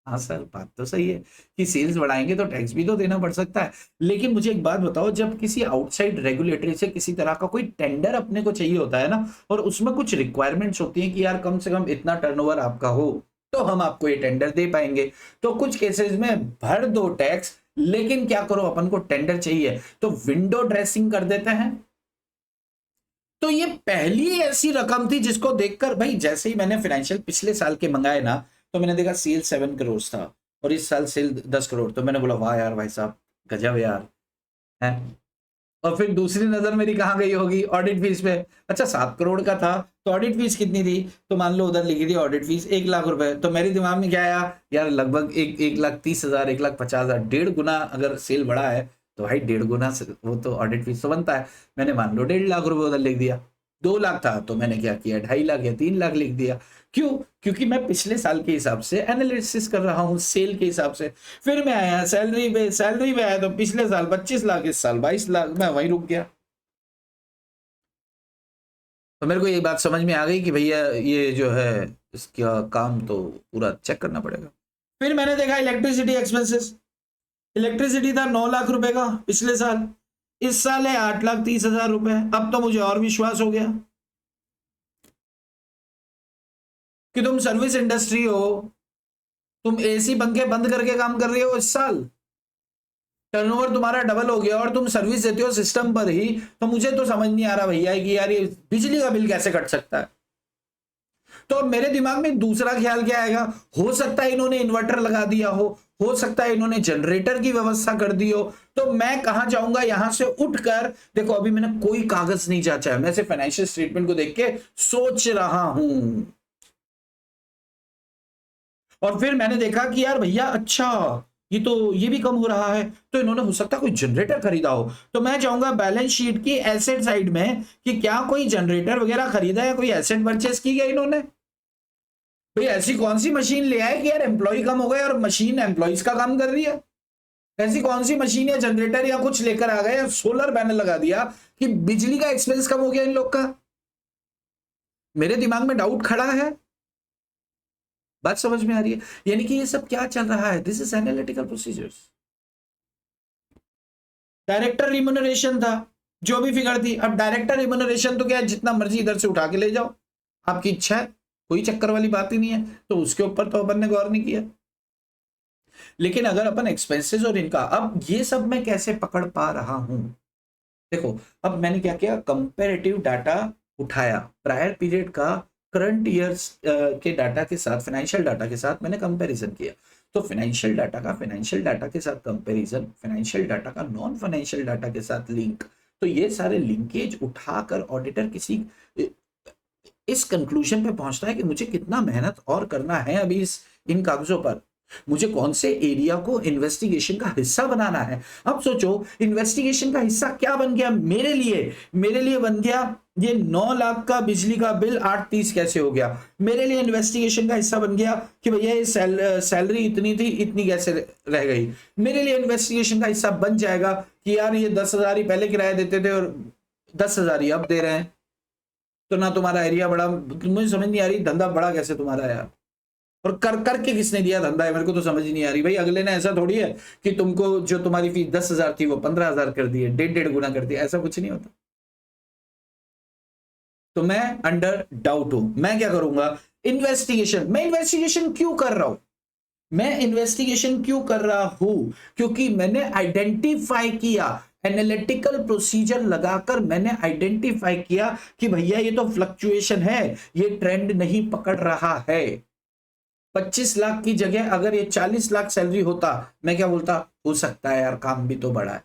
हाँ सर, बात तो सही है कि सेल्स बढ़ाएंगे तो टैक्स भी तो देना पड़ सकता है। लेकिन मुझे एक बात बताओ, जब किसी आउटसाइड रेगुलेटरी से किसी तरह का कोई टेंडर अपने को चाहिए होता है ना, और उसमें कुछ रिक्वायरमेंट्स होती हैं कि यार कम से कम इतना टर्नओवर आपका हो तो हम आपको ये टेंडर दे पाएंगे। तो कुछ केसेस में भर दो टैक्स, लेकिन क्या करो, अपन को टेंडर चाहिए तो विंडो ड्रेसिंग कर देते हैं। तो ये पहली ऐसी रकम थी जिसको देखकर भाई, जैसे ही मैंने फाइनेंशियल पिछले साल के मंगाए ना, तो मैंने देखा सेल 7 करोड़ था और इस साल सेल 10 करोड़, तो मैंने बोला वाह यार भाई साहब गजब यार है। और फिर दूसरी नजर मेरी कहाँ गई होगी, ऑडिट फीस पे। अच्छा 7 करोड़ का था तो ऑडिट फीस कितनी थी, तो मान लो उधर लिखी थी ऑडिट फीस 1 लाख रुपए। तो मेरे दिमाग में क्या आया, यार लगभग 1,30,000 1,50,000, 1.5 गुना अगर सेल बढ़ा है तो भाई 1.5 गुना वो तो ऑडिट फीस तो बनता है। मैंने मान लो 1.5 लाख रुपए उधर लिख दिया। 2 लाख था तो मैंने क्या किया, 2.5 लाख या 3 लाख लिख दिया। क्यों? क्योंकि मैं पिछले साल के हिसाब से एनालिसिस कर रहा हूं, सेल के हिसाब से। फिर मैं आया सैलरी पे आया तो पिछले साल 25 लाख, इस साल 22 लाख, मैं वहीं रुक गया। तो मेरे को ये बात समझ में आ गई कि भैया ये जो है इसका काम तो पूरा चेक करना पड़ेगा। फिर मैंने देखा इलेक्ट्रिसिटी एक्सपेंसेस, इलेक्ट्रिसिटी था 9 लाख रुपए का पिछले साल, इस साल है 8,30,000 रुपए। अब तो मुझे और विश्वास हो गया कि तुम सर्विस इंडस्ट्री हो, तुम एसी पंखे बंद करके काम कर रहे हो, इस साल टर्नओवर तुम्हारा डबल हो गया और तुम सर्विस देते हो सिस्टम पर ही। तो मुझे तो समझ नहीं आ रहा भैया कि यार ये बिजली का बिल कैसे कट सकता है। तो मेरे दिमाग में दूसरा ख्याल क्या आएगा, हो सकता है इन्होंने इन्वर्टर लगा दिया हो सकता है इन्होंने जनरेटर की व्यवस्था कर दी हो। तो मैं कहां जाऊंगा, यहां से उठकर देखो, अभी मैंने कोई कागज नहीं जांचा है, मैं सिर्फ फाइनेंशियल स्टेटमेंट को देख के सोच रहा हूं। और फिर मैंने देखा कि यार भैया अच्छा ये भी कम हो रहा है, तो इन्होंने हो सकता है कोई जनरेटर खरीदा हो। तो मैं जाऊंगा बैलेंस शीट की एसेट साइड में कि क्या कोई जनरेटर वगैरह खरीदा है, कोई एसेट परचेस की गई इन्होंने। भाई ऐसी कौन सी मशीन ले आए कि यार एम्प्लॉय कम हो गए और मशीन एम्प्लॉयज का काम कर रही है। ऐसी कौन सी मशीन या जनरेटर या कुछ लेकर आ गए, सोलर पैनल लगा दिया कि बिजली का एक्सपेंस कम हो गया इन लोग का। मेरे दिमाग में डाउट खड़ा है, बात समझ में आ रही है? यानी कि ये सब क्या चल रहा है, this is analytical procedures. Director remuneration था, जो भी फिगर थी। अब डायरेक्टर रिम्यूनरेशन तो क्या है, जितना मर्जी इधर से उठा के ले जाओ, आपकी इच्छा है, कोई चक्कर वाली बात ही नहीं है। तो उसके ऊपर तो अपन ने गौर नहीं किया। लेकिन अगर अपन एक्सपेंसेस और इनका, अब ये सब मैं कैसे पकड़ पा रहा हूं, देखो अब मैंने क्या किया, कंपैरेटिव डाटा उठाया, प्रायर पीरियड का करंट ईयर्स के डाटा के साथ, फाइनेंशियल डाटा के साथ मैंने कंपैरिजन किया। तो फाइनेंशियल डाटा का फाइनेंशियल डाटा के साथ कंपैरिजन, फाइनेंशियल डाटा का नॉन फाइनेंशियल डाटा के साथ लिंक। तो ये सारे लिंकेज उठाकर ऑडिटर किसी इस कंक्लूजन पे पहुंचता है कि मुझे कितना मेहनत और करना है अभी इन कागजों पर, मुझे कौन से एरिया को इन्वेस्टिगेशन का हिस्सा बनाना है। अब सोचो इन्वेस्टिगेशन का हिस्सा क्या बन गया मेरे लिए बन गया ये 9 लाख का बिजली का बिल 8,30 कैसे हो गया। मेरे लिए इन्वेस्टिगेशन का हिस्सा बन गया कि भैया ये सैलरी इतनी थी, इतनी कैसे रह गई। मेरे लिए इन्वेस्टिगेशन का हिस्सा बन जाएगा कि यार ये 10,000 ही पहले किराया देते थे और 10,000 ही अब दे रहे हैं। तो ना तुम्हारा एरिया बड़ा, मुझे समझ नहीं आ रही धंधा बड़ा कैसे तुम्हारा यार, और करके किसने दिया धंधा है, मेरे को तो समझ ही नहीं आ रही। भाई अगले ने ऐसा थोड़ी है कि तुमको जो तुम्हारी फीस 10,000 थी वो 15,000 कर दी है, 1.5 गुना कर दिया, ऐसा कुछ नहीं होता। तो मैं अंडर डाउट हूं। मैं क्या करूंगा, मैं इन्वेस्टिगेशन क्यों कर रहा हूं, क्योंकि मैंने आइडेंटिफाई किया, एनालिटिकल प्रोसीजर लगाकर मैंने आइडेंटिफाई किया कि भैया ये तो फ्लक्चुएशन है, ये ट्रेंड नहीं पकड़ रहा है। 25 लाख की जगह अगर ये 40 लाख सैलरी होता, मैं क्या बोलता, हो सकता है यार काम भी तो बड़ा है।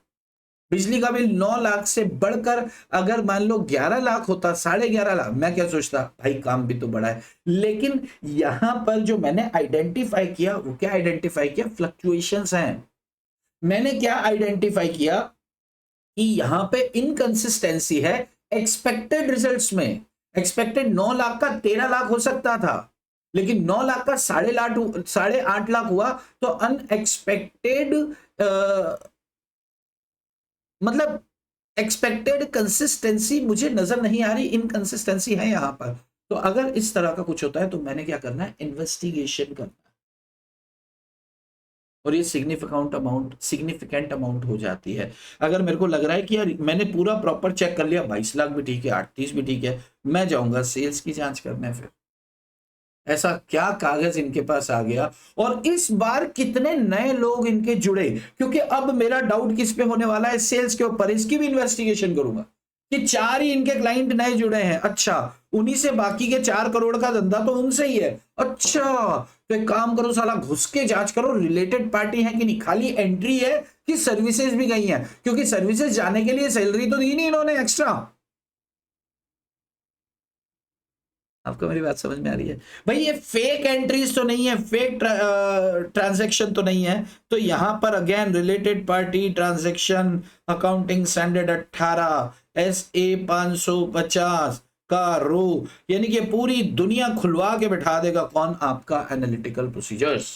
बिजली का बिल 9 लाख से बढ़कर अगर मान लो 11 लाख होता, 11.5 लाख, मैं क्या सोचता, भाई काम भी तो बड़ा है। लेकिन यहां पर जो मैंने आइडेंटिफाई किया, वो क्या आइडेंटिफाई किया, फ्लक्चुएशंस हैं। मैंने क्या आइडेंटिफाई किया कि यहां पे इनकंसिस्टेंसी है एक्सपेक्टेड रिजल्ट्स में। एक्सपेक्टेड 9 लाख का 13 लाख हो सकता था, लेकिन 9 लाख का 8.5 लाख हुआ। तो अनएक्सपेक्टेड मतलब एक्सपेक्टेड कंसिस्टेंसी मुझे नजर नहीं आ रही, इनकंसिस्टेंसी है यहां पर। तो अगर इस तरह का कुछ होता है तो मैंने क्या करना है, इन्वेस्टिगेशन करना है। और ये सिग्निफिकेंट अमाउंट हो जाती है। अगर मेरे को लग रहा है कि यार मैंने पूरा प्रॉपर चेक कर लिया, 22 लाख भी ठीक है, 38 भी ठीक है, मैं जाऊंगा सेल्स की जांच करने। फिर ऐसा क्या कागज इनके पास आ गया, और इस बार कितने नए लोग इनके जुड़े, क्योंकि अब मेरा डाउट किस पे होने वाला है, सेल्स के ऊपर। इसकी भी इन्वेस्टिगेशन करूंगा कि 4 ही इनके क्लाइंट नए जुड़े हैं, अच्छा उन्हीं से बाकी के 4 करोड़ का धंधा तो उनसे ही है। अच्छा तो एक काम करो साला, घुस के जांच करो रिलेटेड पार्टी है कि नहीं, खाली एंट्री है कि सर्विसेज भी गई हैं, क्योंकि सर्विसेज जाने के लिए सैलरी तो दी नहीं इन्होंने एक्स्ट्रा। आपको मेरी बात समझ में आ रही है भाई? ये फेक एंट्रीज तो नहीं है, फेक ट्रांजैक्शन तो नहीं है। तो यहां पर again related party transaction accounting standard 18 SA 550 का रो, यानी कि पूरी दुनिया खुलवा के बैठा देगा कौन, आपका एनालिटिकल प्रोसीजर्स।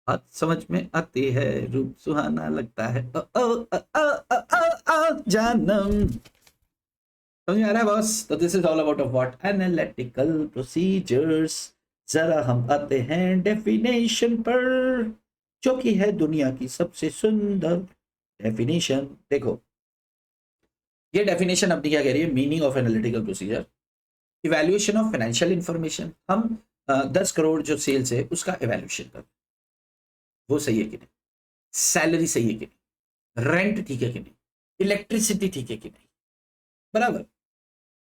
बात समझ में आती है, रूप सुहाना लगता है, ओ ओ ओ ओ ओ ओ ओ जानम। समझ में आ रहा है बॉस? तो this is all about of what, analytical procedures. जरा हम आते हैं डेफिनेशन पर, जो कि है दुनिया की सबसे सुंदर डेफिनेशन। देखो ये डेफिनेशन अपनी क्या कह रही है, meaning of analytical procedure, evaluation of financial information. हम 10 करोड़ जो सेल्स है उसका इवैल्यूएशन करते हैं, वो सही है कि नहीं, सैलरी सही है कि नहीं, रेंट ठीक है कि नहीं, इलेक्ट्रिसिटी ठीक है कि नहीं, बराबर,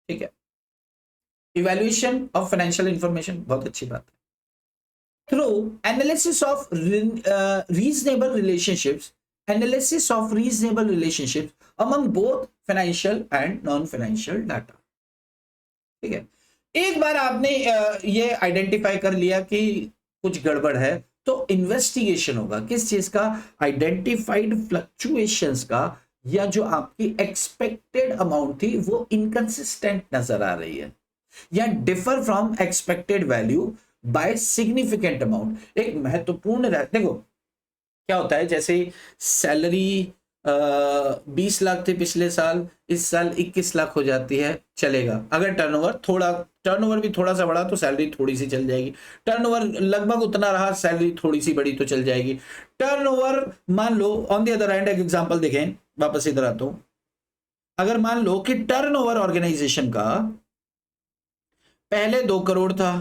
ठीक है। इवैल्यूएशन ऑफ फाइनेंशियल इंफॉर्मेशन, बहुत अच्छी बात है। Through analysis of reasonable relationships, analysis of reasonable relationships among both financial and non financial data, ठीक है। एक बार आपने ये आइडेंटिफाई कर लिया कि कुछ गड़बड़ है, तो इन्वेस्टिगेशन होगा किस चीज का, आइडेंटिफाइड फ्लक्चुएशंस का, या जो आपकी एक्सपेक्टेड अमाउंट थी वो इनकंसिस्टेंट नजर आ रही है, या differ from expected value by significant amount. एक महत्वपूर्ण देखो क्या होता है, जैसे सैलरी 20 लाख थे पिछले साल, इस साल 21 लाख हो जाती है, चलेगा। अगर टर्नओवर भी थोड़ा सा बढ़ा तो सैलरी थोड़ी सी चल जाएगी, टर्नओवर लगभग उतना रहा, सैलरी थोड़ी सी बढ़ी तो चल जाएगी। टर्नओवर मान लो, ऑन द अदर हैंड एक एग्जांपल देखें, वापस इधर आता हूं। अगर मान लो कि टर्नओवर ऑर्गेनाइजेशन का पहले 2 करोड़ था,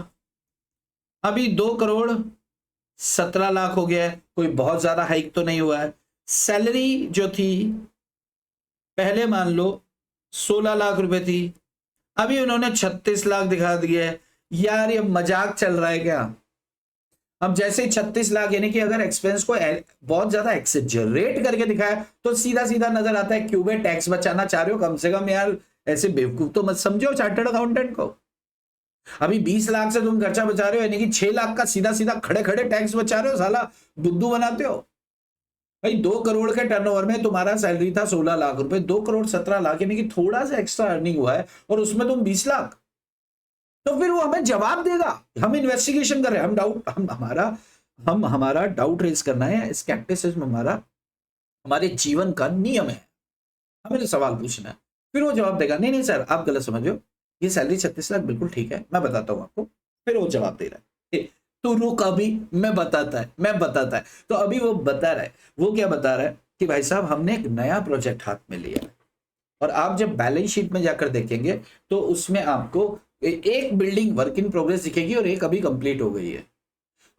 अभी 2 करोड़ 17 लाख हो गया है, कोई बहुत ज्यादा हाइक तो नहीं हुआ है। सैलरी जो थी पहले मान लो 16 लाख रुपए थी, अभी उन्होंने 36 लाख दिखा दिया है। यार ये मजाक चल रहा है क्या? अब जैसे 36 लाख, यानी कि अगर एक्सपेंस को बहुत ज्यादा एक्सेजरेट करके दिखाया तो सीधा सीधा नजर आता है, क्यों बे टैक्स बचाना चाह रहे हो, कम से कम यार ऐसे बेवकूफ तो मत समझो चार्टर्ड अकाउंटेंट को। अभी 20 लाख से तुम खर्चा बचा रहे हो, यानी कि 6 लाख का सीधा सीधा खड़े खड़े टैक्स बचा रहे हो, साला बुद्धू बनाते हो। भाई 2 करोड़ के टर्नओवर में तुम्हारा सैलरी था 16 लाख रुपए, 2 करोड़ 17 लाख, यानी कि थोड़ा सा एक्स्ट्रा अर्निंग हुआ है, और उसमें तुम 20 लाख, तो फिर वो हमें जवाब देगा। हम इन्वेस्टिगेशन कर रहे हैं, हम डाउट, हमारा डाउट रेज करना है, स्केप्टिसिज्म हमारे जीवन का नियम है, हमें तो सवाल पूछना है, फिर वो जवाब देगा नहीं नहीं सर आप गलत समझ हो, ये सैलरी 36 लाख बिल्कुल ठीक है, मैं बताता हूं आपको। फिर वो जवाब दे रहा है, तू रुक अभी, मैं बताता है। तो अभी वो बता रहा है, वो क्या बता रहा है कि भाई साहब हमने एक नया प्रोजेक्ट हाथ में लिया है, और आप जब बैलेंस शीट में जाकर देखेंगे तो उसमें आपको एक बिल्डिंग वर्क इन प्रोग्रेस दिखेगी और एक अभी कंप्लीट हो गई है।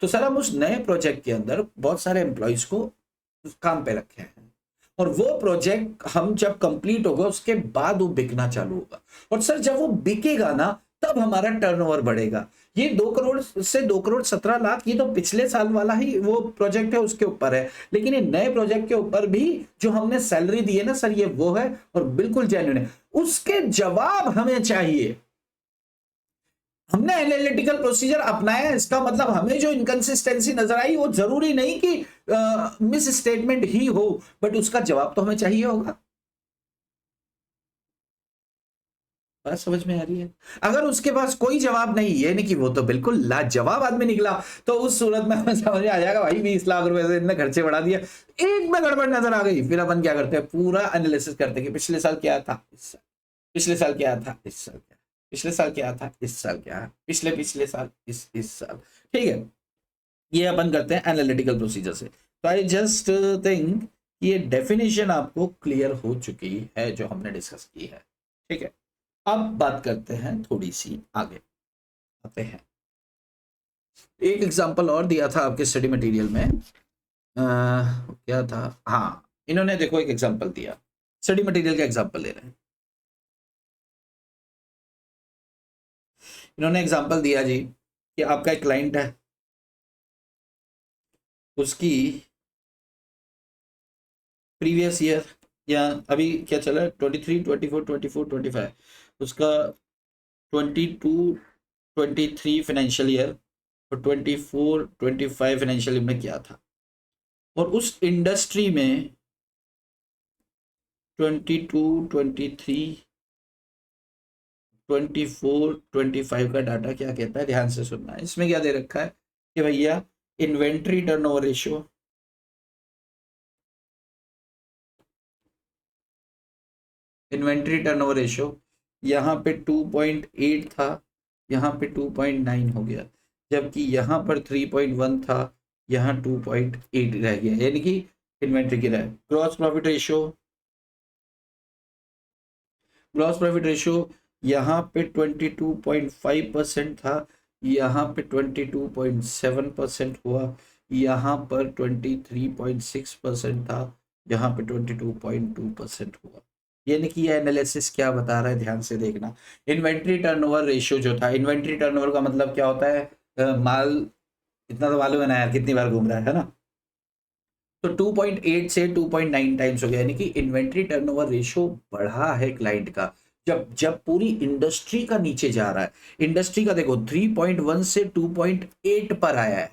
तो सर हम उस नए प्रोजेक्ट के अंदर बहुत सारे एम्प्लॉइज को काम पे रखे हैं, और वो प्रोजेक्ट हम जब कंप्लीट होगा उसके बाद वो बिकना चालू होगा, और सर जब वो बिकेगा ना तब हमारा टर्नओवर बढ़ेगा। ये 2 करोड़ से 2 करोड़ 17 लाख ये तो पिछले साल वाला ही वो प्रोजेक्ट है, उसके ऊपर है, लेकिन ये नए प्रोजेक्ट के ऊपर भी जो हमने सैलरी दी है ना सर, ये वो है और बिल्कुल जेन्युइन है। उसके जवाब हमें चाहिए। हमने एनालिटिकल प्रोसीजर अपनाया, इसका मतलब हमें जो इनकंसिस्टेंसी नजर आई वो जरूरी नहीं कि मिस स्टेटमेंट ही हो, बट उसका जवाब तो हमें चाहिए होगा। बात समझ में आ रही है? अगर उसके पास कोई जवाब नहीं, ये नहीं कि वो तो बिल्कुल लाजवाब आदमी निकला, तो उस सूरत में हमें समझ में आ जाएगा भाई 20 लाख रुपए से इतने खर्चे बढ़ा दिया, एक में गड़बड़ नजर आ गई, फिर अपन क्या करते हैं, पूरा एनालिसिस करते हैं कि पिछले साल क्या था, इस साल पिछले साल क्या था, इस साल क्या, पिछले साल क्या था, इस साल क्या है, पिछले पिछले साल, इस साल। ठीक है, ये अपन करते हैं एनालिटिकल प्रोसीजर से। तो आई जस्ट थिंक ये डेफिनेशन आपको क्लियर हो चुकी है जो हमने डिस्कस की है। ठीक है, अब बात करते हैं थोड़ी सी आगे आते हैं। एक एग्जांपल और दिया था आपके स्टडी मटेरियल में, क्या था, हाँ इन्होंने देखो एक एग्जांपल दिया, स्टडी मटेरियल का एग्जांपल ले रहे हैं। इन्होंने एग्जांपल दिया जी कि आपका एक क्लाइंट है, उसकी प्रीवियस ईयर या अभी क्या चला है 23, 24, 24, 25, उसका 22, 23 फाइनेंशियल ईयर और 24, 25 फाइनेंशियल ईयर में क्या था, और उस इंडस्ट्री में 22, 23, 24, 25 का डाटा क्या कहता है, ध्यान से सुनना है। इसमें क्या दे रखा है कि भैया inventory turnover ratio, inventory turnover ratio यहाँ पे 2.8 था, यहाँ पे 2.9 हो गया, जबकि यहाँ पर 3.1 था, यहाँ 2.8 रह गया, यानी कि इन्वेंट्री गिरा है। Gross profit ratio, gross profit ratio यहाँ पे 22.5% था, यहाँ पे 22.7% हुआ, यहाँ पर 23.6% था, यहाँ पे 22.2% हुआ। यानी कि ये एनालिसिस क्या बता रहा है, ध्यान से देखना। इन्वेंट्री टर्नओवर रेशियो जो था, इन्वेंट्री टर्नओवर का मतलब क्या होता है, माल इतना तो मालूम है ना यार, कितनी बार घूम रहा है ना, तो 2.8 से 2.9 टाइम्स हो गया, यानी कि इन्वेंट्री टर्नओवर रेशियो बढ़ा है क्लाइंट का, जब जब पूरी इंडस्ट्री का नीचे जा रहा है। इंडस्ट्री का देखो 3.1 से 2.8 पर आया है,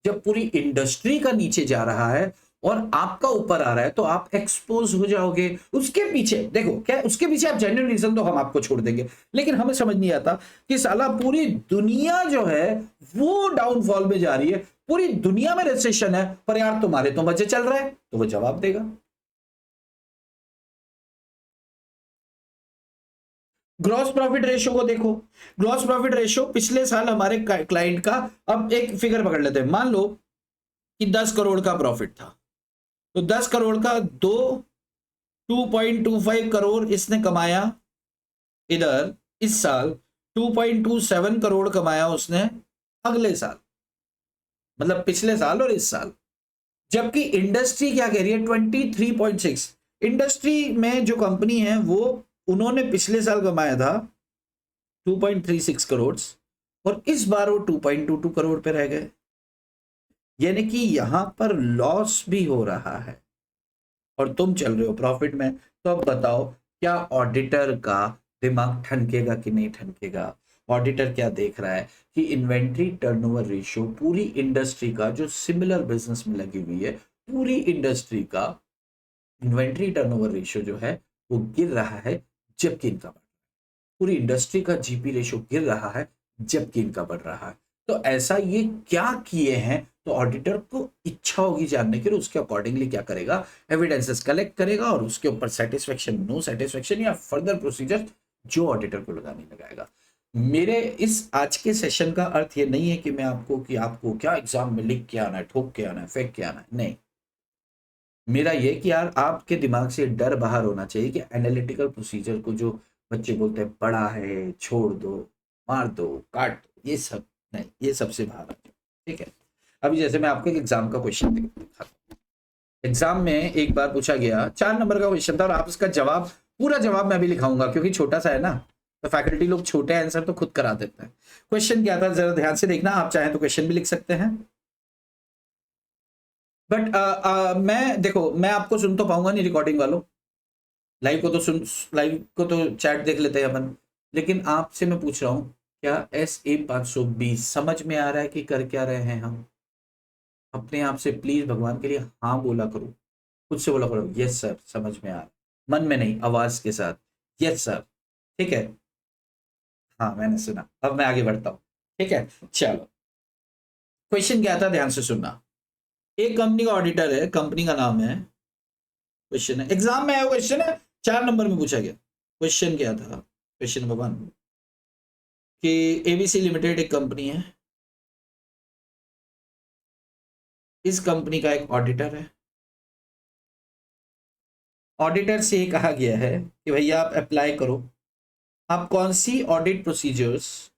जब पूरी इंडस्ट्री का नीचे जा रहा है और आपका ऊपर आ रहा है तो आप एक्सपोज हो जाओगे। उसके पीछे देखो क्या, उसके पीछे आप जेन्युइन रीजन तो हम आपको छोड़ देंगे, लेकिन हमें समझ नहीं आता कि साला पूरी दुनिया जो है वो डाउनफॉल में जा रही है, पूरी दुनिया में रिसेशन है, पर यार तुम्हारे तो मजे चल रहा है, तो वो जवाब देगा। ग्रॉस प्रॉफिट रेशियो को देखो, ग्रॉस प्रॉफिट रेशियो पिछले साल हमारे क्लाइंट का, अब एक फिगर पकड़ लेते हैं, मान लो कि 10 करोड़ का प्रॉफिट था, तो 10 करोड़ का 2.25 करोड़ इसने कमाया, इधर इस साल 2.27 करोड़ कमाया उसने अगले साल, मतलब पिछले साल और इस साल। जबकि इंडस्ट्री क्या कह रही है 23.6, इंडस्ट्री में जो कंपनी है वो, उन्होंने पिछले साल कमाया था 2.36 करोड़ और इस बार वो 2.22 करोड़ पे रह गए, यानी कि यहां पर लॉस भी हो रहा है और तुम चल रहे हो प्रॉफिट में। तो अब बताओ क्या ऑडिटर का दिमाग ठनकेगा कि नहीं ठनकेगा? ऑडिटर क्या देख रहा है कि इन्वेंट्री टर्नओवर रेशियो पूरी इंडस्ट्री का जो सिमिलर बिजनेस में लगी हुई है, पूरी इंडस्ट्री का इन्वेंट्री टर्नओवर रेशियो जो है वो गिर रहा है, जबकि इनका बढ़ रहा है। पूरी इंडस्ट्री का जीपी रेशियो गिर रहा है, जबकि इनका बढ़ रहा है। तो ऐसा ये क्या किए हैं, तो ऑडिटर को इच्छा होगी जानने की, उसके अकॉर्डिंगली क्या करेगा, एविडेंसेस कलेक्ट करेगा और उसके ऊपर सेटिस्फेक्शन, नो सेटिस्फेक्शन या फर्दर प्रोसीजर जो ऑडिटर को लगाने लगाएगा। मेरे इस आज के सेशन का अर्थ ये नहीं है कि मैं आपको कि आपको क्या एग्जाम में लिख के आना है, ठोक के आना है, फेंक के आना है, नहीं। मेरा ये कि यार आपके दिमाग से डर बाहर होना चाहिए कि एनालिटिकल प्रोसीजर को जो बच्चे बोलते हैं बड़ा है, छोड़ दो, मार दो, काट दो, ये सब नहीं, ये सबसे बाहर आ जाओ। ठीक है, अभी जैसे मैं आपको एक एग्जाम का क्वेश्चन दिखाता हूँ, एग्जाम में एक बार पूछा गया, 4 नंबर का क्वेश्चन था और आप इसका जवाब, पूरा जवाब मैं भी लिखाऊंगा क्योंकि छोटा सा है ना, तो फैकल्टी लोग छोटे आंसर तो खुद करा देते हैं। क्वेश्चन क्या था जरा ध्यान से देखना, आप चाहें तो क्वेश्चन भी लिख सकते हैं, बट मैं देखो, मैं आपको सुन तो पाऊंगा नहीं रिकॉर्डिंग वालों, लाइव को तो सुन, लाइव को तो चैट देख लेते हैं अपन, लेकिन आपसे मैं पूछ रहा हूँ, क्या SA 520 समझ में आ रहा है कि कर क्या रहे हैं हम? अपने आप से प्लीज भगवान के लिए हाँ बोला करो, खुद से बोला करो यस सर समझ में आ रहा है, मन में नहीं आवाज के साथ, यस सर। ठीक है, हाँ मैंने सुना, अब मैं आगे बढ़ता हूँ। ठीक है, चलो क्वेश्चन क्या था ध्यान से सुनना। एक कंपनी का ऑडिटर है, कंपनी का नाम है, क्वेश्चन है, एग्जाम में आया क्वेश्चन है, 4 नंबर में पूछा गया। क्वेश्चन क्या था, क्वेश्चन नंबर 1 कि ABC लिमिटेड एक कंपनी है, इस कंपनी का एक ऑडिटर है, ऑडिटर से ये कहा गया है कि भैया आप अप्लाई करो, आप कौन सी ऑडिट प्रोसीजर्स,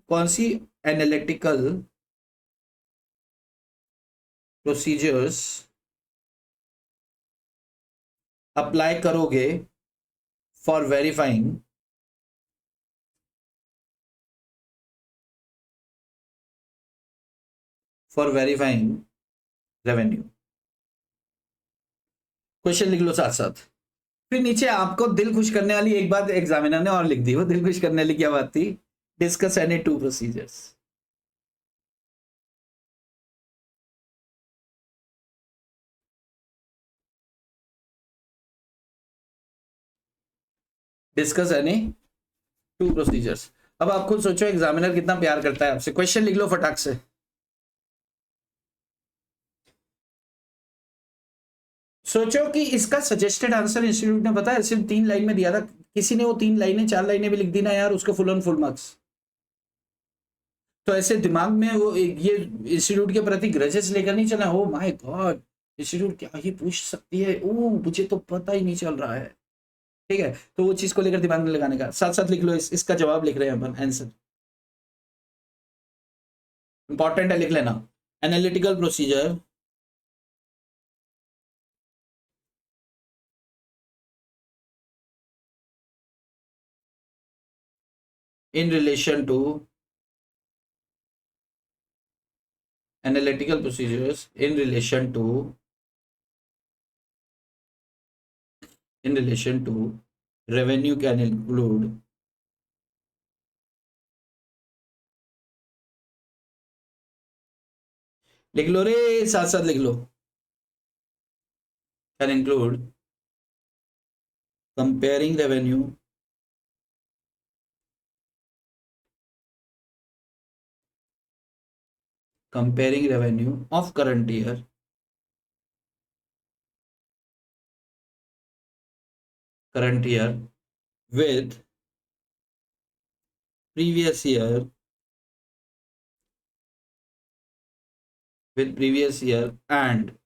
कौन सी एनालिटिकल प्रोसीजर्स अप्लाई करोगे फॉर वेरीफाइंग रेवेन्यू। क्वेश्चन लिख लो साथ साथ, फिर नीचे आपको दिल खुश करने वाली एक बात एग्जामिनर ने और लिख दी, वो दिल खुश करने वाली क्या बात थी, discuss any 2 procedures. Discuss any 2 procedures. अब आप खुद सोचो एग्जामिनर कितना प्यार करता है आपसे, क्वेश्चन लिख लो फटाक से। सोचो कि इसका सजेस्टेड आंसर इंस्टीट्यूट ने पता है सिर्फ 3 लाइन में दिया था, किसी ने वो 3 लाइनें 4 लाइनें भी लिख दी ना यार, उसको फुल ऑन फुल मार्क्स। तो ऐसे दिमाग में वो ये इंस्टीट्यूट के प्रति ग्रजेस लेकर नहीं चला, ओ माय गॉड इंस्टीट्यूट क्या ही पूछ सकती है, ओ मुझे तो पता ही नहीं चल रहा है। ठीक है, तो वो चीज को लेकर दिमाग में लगाने का, साथ साथ लिख लो, इसका जवाब लिख रहे हैं अपन, आंसर इंपॉर्टेंट है लिख लेना। Analytical procedure in relation to analytical procedures in relation to revenue can include लिख लो रे, साथ साथ लिख लो, can include comparing revenue of current year with previous year and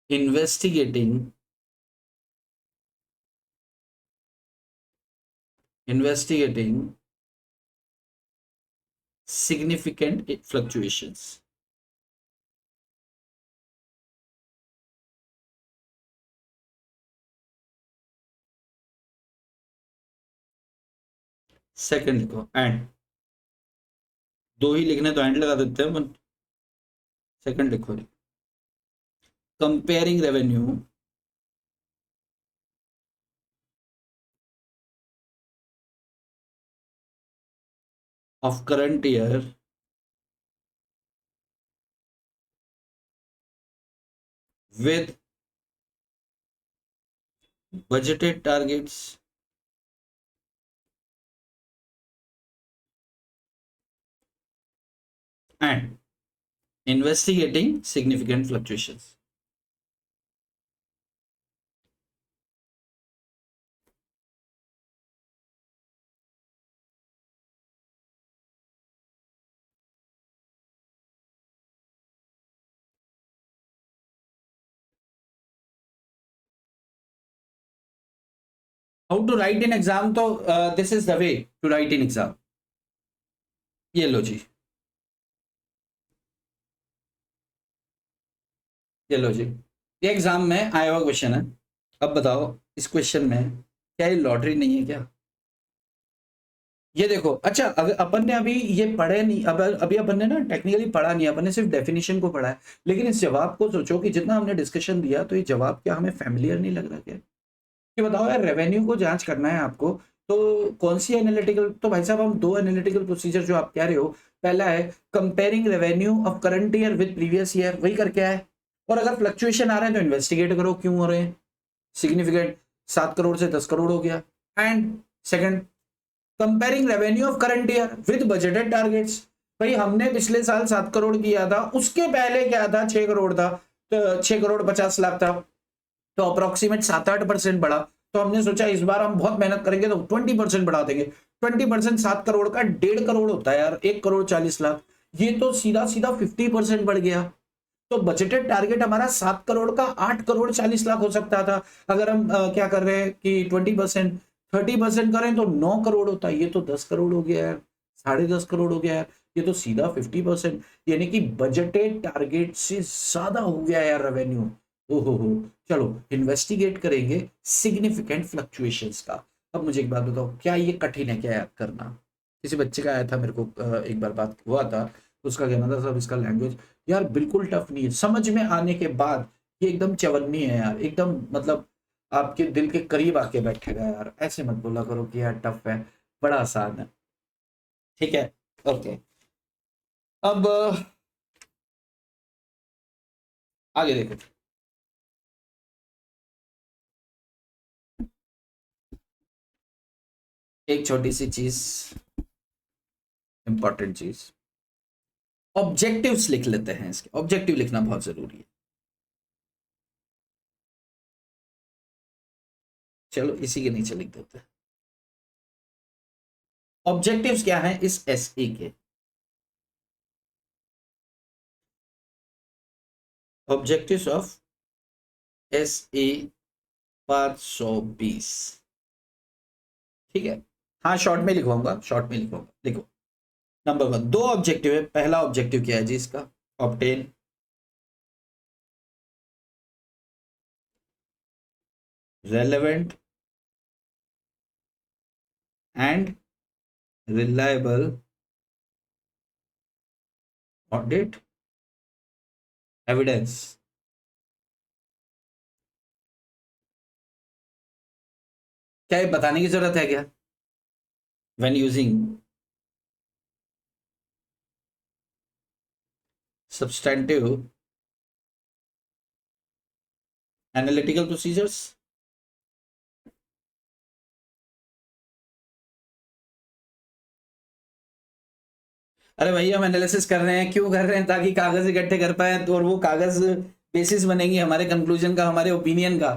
investigating significant fluctuations। Second लिखो एंड, 2 ही लिखने तो एंड लगा देते हैं, सेकंड लिखो, comparing revenue of current year with budgeted targets and investigating significant fluctuations। How to write in exam, तो this is the way to write in exam, ये लो जी, ये लो जी, ये एग्जाम में आया हुआ क्वेश्चन है। अब बताओ इस क्वेश्चन में क्या ये लॉटरी नहीं है क्या? ये देखो, अच्छा अगर अपन ने अभी ये पढ़े नहीं, अब अभी अपन ने ना टेक्निकली पढ़ा नहीं, अपन ने सिर्फ डेफिनेशन को पढ़ा है, लेकिन इस जवाब को सोचो कि जितना हमने डिस्कशन दिया तो ये जवाब क्या हमें फैमिलियर नहीं लग रहा क्या? कि बताओ यार, रेवेन्यू को जांच करना है आपको, तो कौन सी एनालिटिकल, तो भाई साहब हम दो एनालिटिकल प्रोसीजर जो आप कह रहे हो, पहला है comparing revenue of current year with previous year, वही करके आए। और अगर फ्लक्चुएशन आ रहे हैं तो इन्वेस्टिगेट करो क्यों हो रहे हैं, सिग्निफिकेंट, 7 करोड़ से 10 करोड़ हो गया। And second, comparing revenue of current year with budgeted targets. भाई हमने पिछले साल 7 करोड़ किया था, उसके पहले क्या था, 6 करोड़ था, तो 6 करोड़ 50 लाख था, तो अप्रोक्सीमेट 7-8% बढ़ा। तो हमने सोचा इस बार हम बहुत मेहनत करेंगे तो 20% बढ़ा देंगे। 20% 7 करोड़ का 1.5 करोड़ होता है यार, 1 करोड़ 40 लाख। ये तो सीधा सीधा 50% बढ़ गया। तो बजटेड टारगेट हमारा 7 करोड़ का 8 करोड़ 40 लाख हो सकता था। अगर हम क्या कर रहे हैं कि 20%, 30% करें तो 9 करोड़ होता है, ये तो 10 करोड़ हो गया यार, 10.5 करोड़ हो गया यार। ये तो सीधा 50%, यानी कि बजटेड टारगेट से ज्यादा हो गया यार रेवेन्यू। ओहो, चलो इन्वेस्टिगेट करेंगे सिग्निफिकेंट फ्लक्चुएशंस का। अब मुझे एक बात बताओ, क्या ये कठिन है क्या याद करना? किसी बच्चे का आया था मेरे को, एक बार बात हुआ था, उसका कहना था सब इसका लैंग्वेज यार बिल्कुल टफ नहीं है, समझ में आने के बाद ये एकदम चवन्नी है यार, एकदम मतलब आपके दिल के करीब आके बैठेगा यार। ऐसे मत बोला करो कि यार टफ है, बड़ा आसान है। ठीक है, ओके। अब आगे देखो। एक छोटी सी चीज, इंपॉर्टेंट चीज, ऑब्जेक्टिव्स लिख लेते हैं। इसके ऑब्जेक्टिव लिखना बहुत जरूरी है। चलो इसी के नीचे लिख देते हैं। ऑब्जेक्टिव्स क्या है इस एसई के? Objectives of SE 520। ठीक है, हाँ शॉर्ट में लिखवाऊंगा, शॉर्ट में लिखवाऊंगा। देखो, नंबर 1 दो ऑब्जेक्टिव है। पहला ऑब्जेक्टिव क्या है जी इसका? Obtain relevant and reliable audit evidence. क्या ये बताने की जरूरत है क्या? When using substantive analytical procedures. अरे भाई हम एनालिसिस कर रहे हैं, क्यों कर रहे हैं? ताकि कागज इकट्ठे कर पाए, तो और वो कागज बेसिस बनेंगी हमारे कंक्लूजन का, हमारे ओपिनियन का।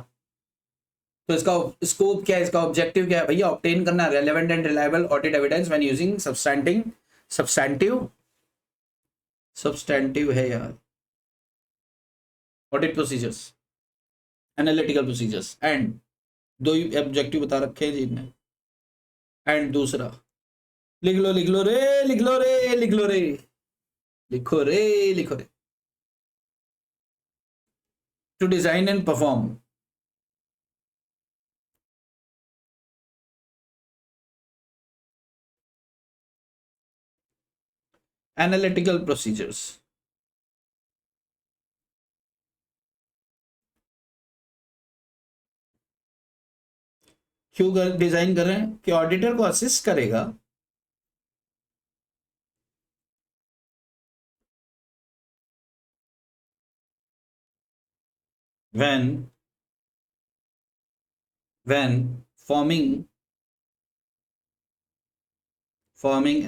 तो इसका स्कोप क्या है, इसका ऑब्जेक्टिव क्या है भैया? ऑब्टेन करना relevant and reliable audit evidence when using substantive substantive है यार, audit procedures, analytical procedures and, दो ही ऑब्जेक्टिव बता रखे हैं जी इनमें। एंड दूसरा, लिख लो लिख लो रे, लिख लो रे, लिख लो रे, लिखो रे, लिखो रे। To design and perform analytical procedures. क्यों डिजाइन कर रहे हैं? कि ऑडिटर को असिस्ट करेगा when forming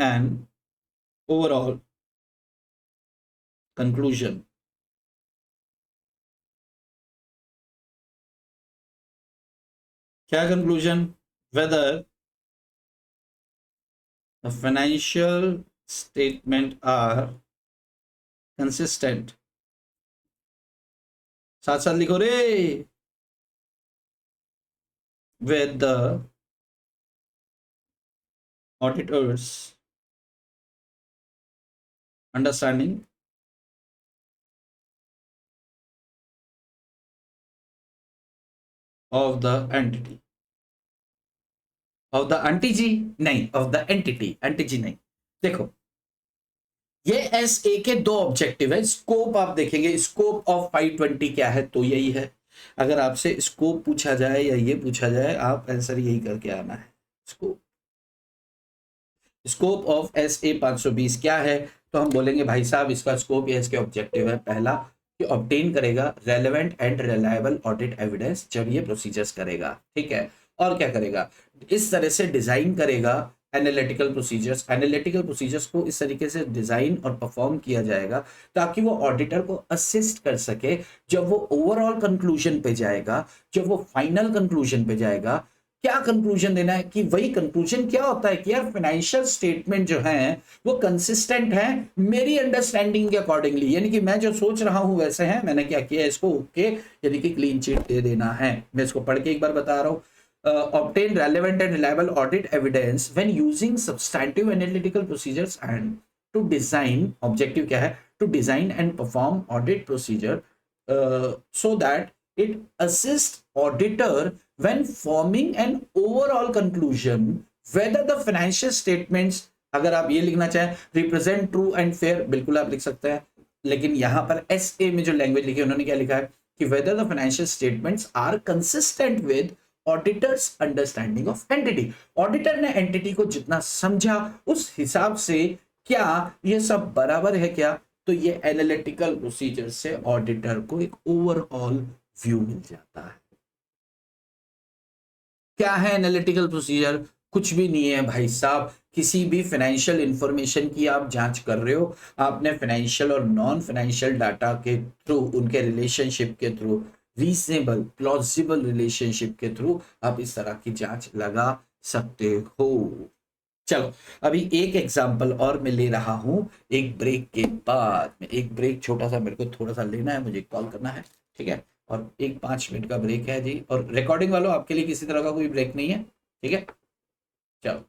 an overall conclusion। क्या conclusion? Whether the financial statement are consistent। साथ साथ लिखो रे, with the auditors understanding of the entity, of the entity नहीं, ऑफ द एंटिटी, एंटिटी नहीं। देखो ये एस ए के दो ऑब्जेक्टिव है। स्कोप आप देखेंगे, स्कोप ऑफ 520 क्या है, तो यही है। अगर आपसे स्कोप पूछा जाए या ये पूछा जाए, आप आंसर यही करके आना है। Scope, scope of S A 520 क्या है, तो हम बोलेंगे भाई साहब इसका स्कोप या इसके ऑब्जेक्टिव है, पहला कि ऑब्टेन करेगा relevant and reliable audit evidence जब ये प्रोसीजर्स करेगा, ठीक है। और क्या करेगा, इस तरह से डिजाइन करेगा एनालिटिकल प्रोसीजर्स, एनालिटिकल प्रोसीजर्स को इस तरीके से डिजाइन और परफॉर्म किया जाएगा ताकि वो ऑडिटर को असिस्ट कर सके जब वो ओवरऑल कंक्लूजन पे जाएगा, जब वो फाइनल कंक्लूजन पे जाएगा। क्या कंक्लूजन देना है, कि वही कंक्लूजन क्या होता है कि यार फाइनेंशियल स्टेटमेंट जो है वो कंसिस्टेंट है मेरी अंडरस्टैंडिंग के अकॉर्डिंगली, यानी कि मैं जो सोच रहा हूं वैसे है, मैंने क्या किया इसको ओके, यानी कि क्लीन चिट दे देना है। मैं इसको पढ़ के एक बार बता रहा हूं। Obtain relevant and reliable audit evidence when using substantive analytical procedures and to design, objective क्या है, to design and perform audit procedure so that it assists auditor when forming an overall conclusion whether the financial statements, अगर आप ये लिखना चाहें represent true and fair, बिल्कुल आप लिख सकते हैं, लेकिन यहां पर एस ए में जो लैंग्वेज लिखी है उन्होंने क्या लिखा है कि whether the financial statements are consistent with auditors understanding of entity. Auditor ने एंटिटी को जितना समझा उस हिसाब से क्या ये सब बराबर है क्या, तो ये एनालिटिकल प्रोसीजर से ऑडिटर को एक ओवरऑल व्यू मिल जाता है। क्या है एनालिटिकल प्रोसीजर, कुछ भी नहीं है भाई साहब, किसी भी फाइनेंशियल इंफॉर्मेशन की आप जांच कर रहे हो, आपने फाइनेंशियल और नॉन फाइनेंशियल डाटा के थ्रू, उनके रिलेशनशिप के थ्रू, रीजनेबल प्लॉजिबल रिलेशनशिप के थ्रू आप इस तरह की जांच लगा सकते हो। चलो अभी एक एग्जांपल और मैं ले रहा हूं एक ब्रेक के बाद में। एक ब्रेक छोटा सा मेरे को थोड़ा सा लेना है, मुझे कॉल करना है, ठीक है। और एक 5 मिनट का ब्रेक है जी, और रिकॉर्डिंग वालों आपके लिए किसी तरह का कोई ब्रेक नहीं है, ठीक है। चलो।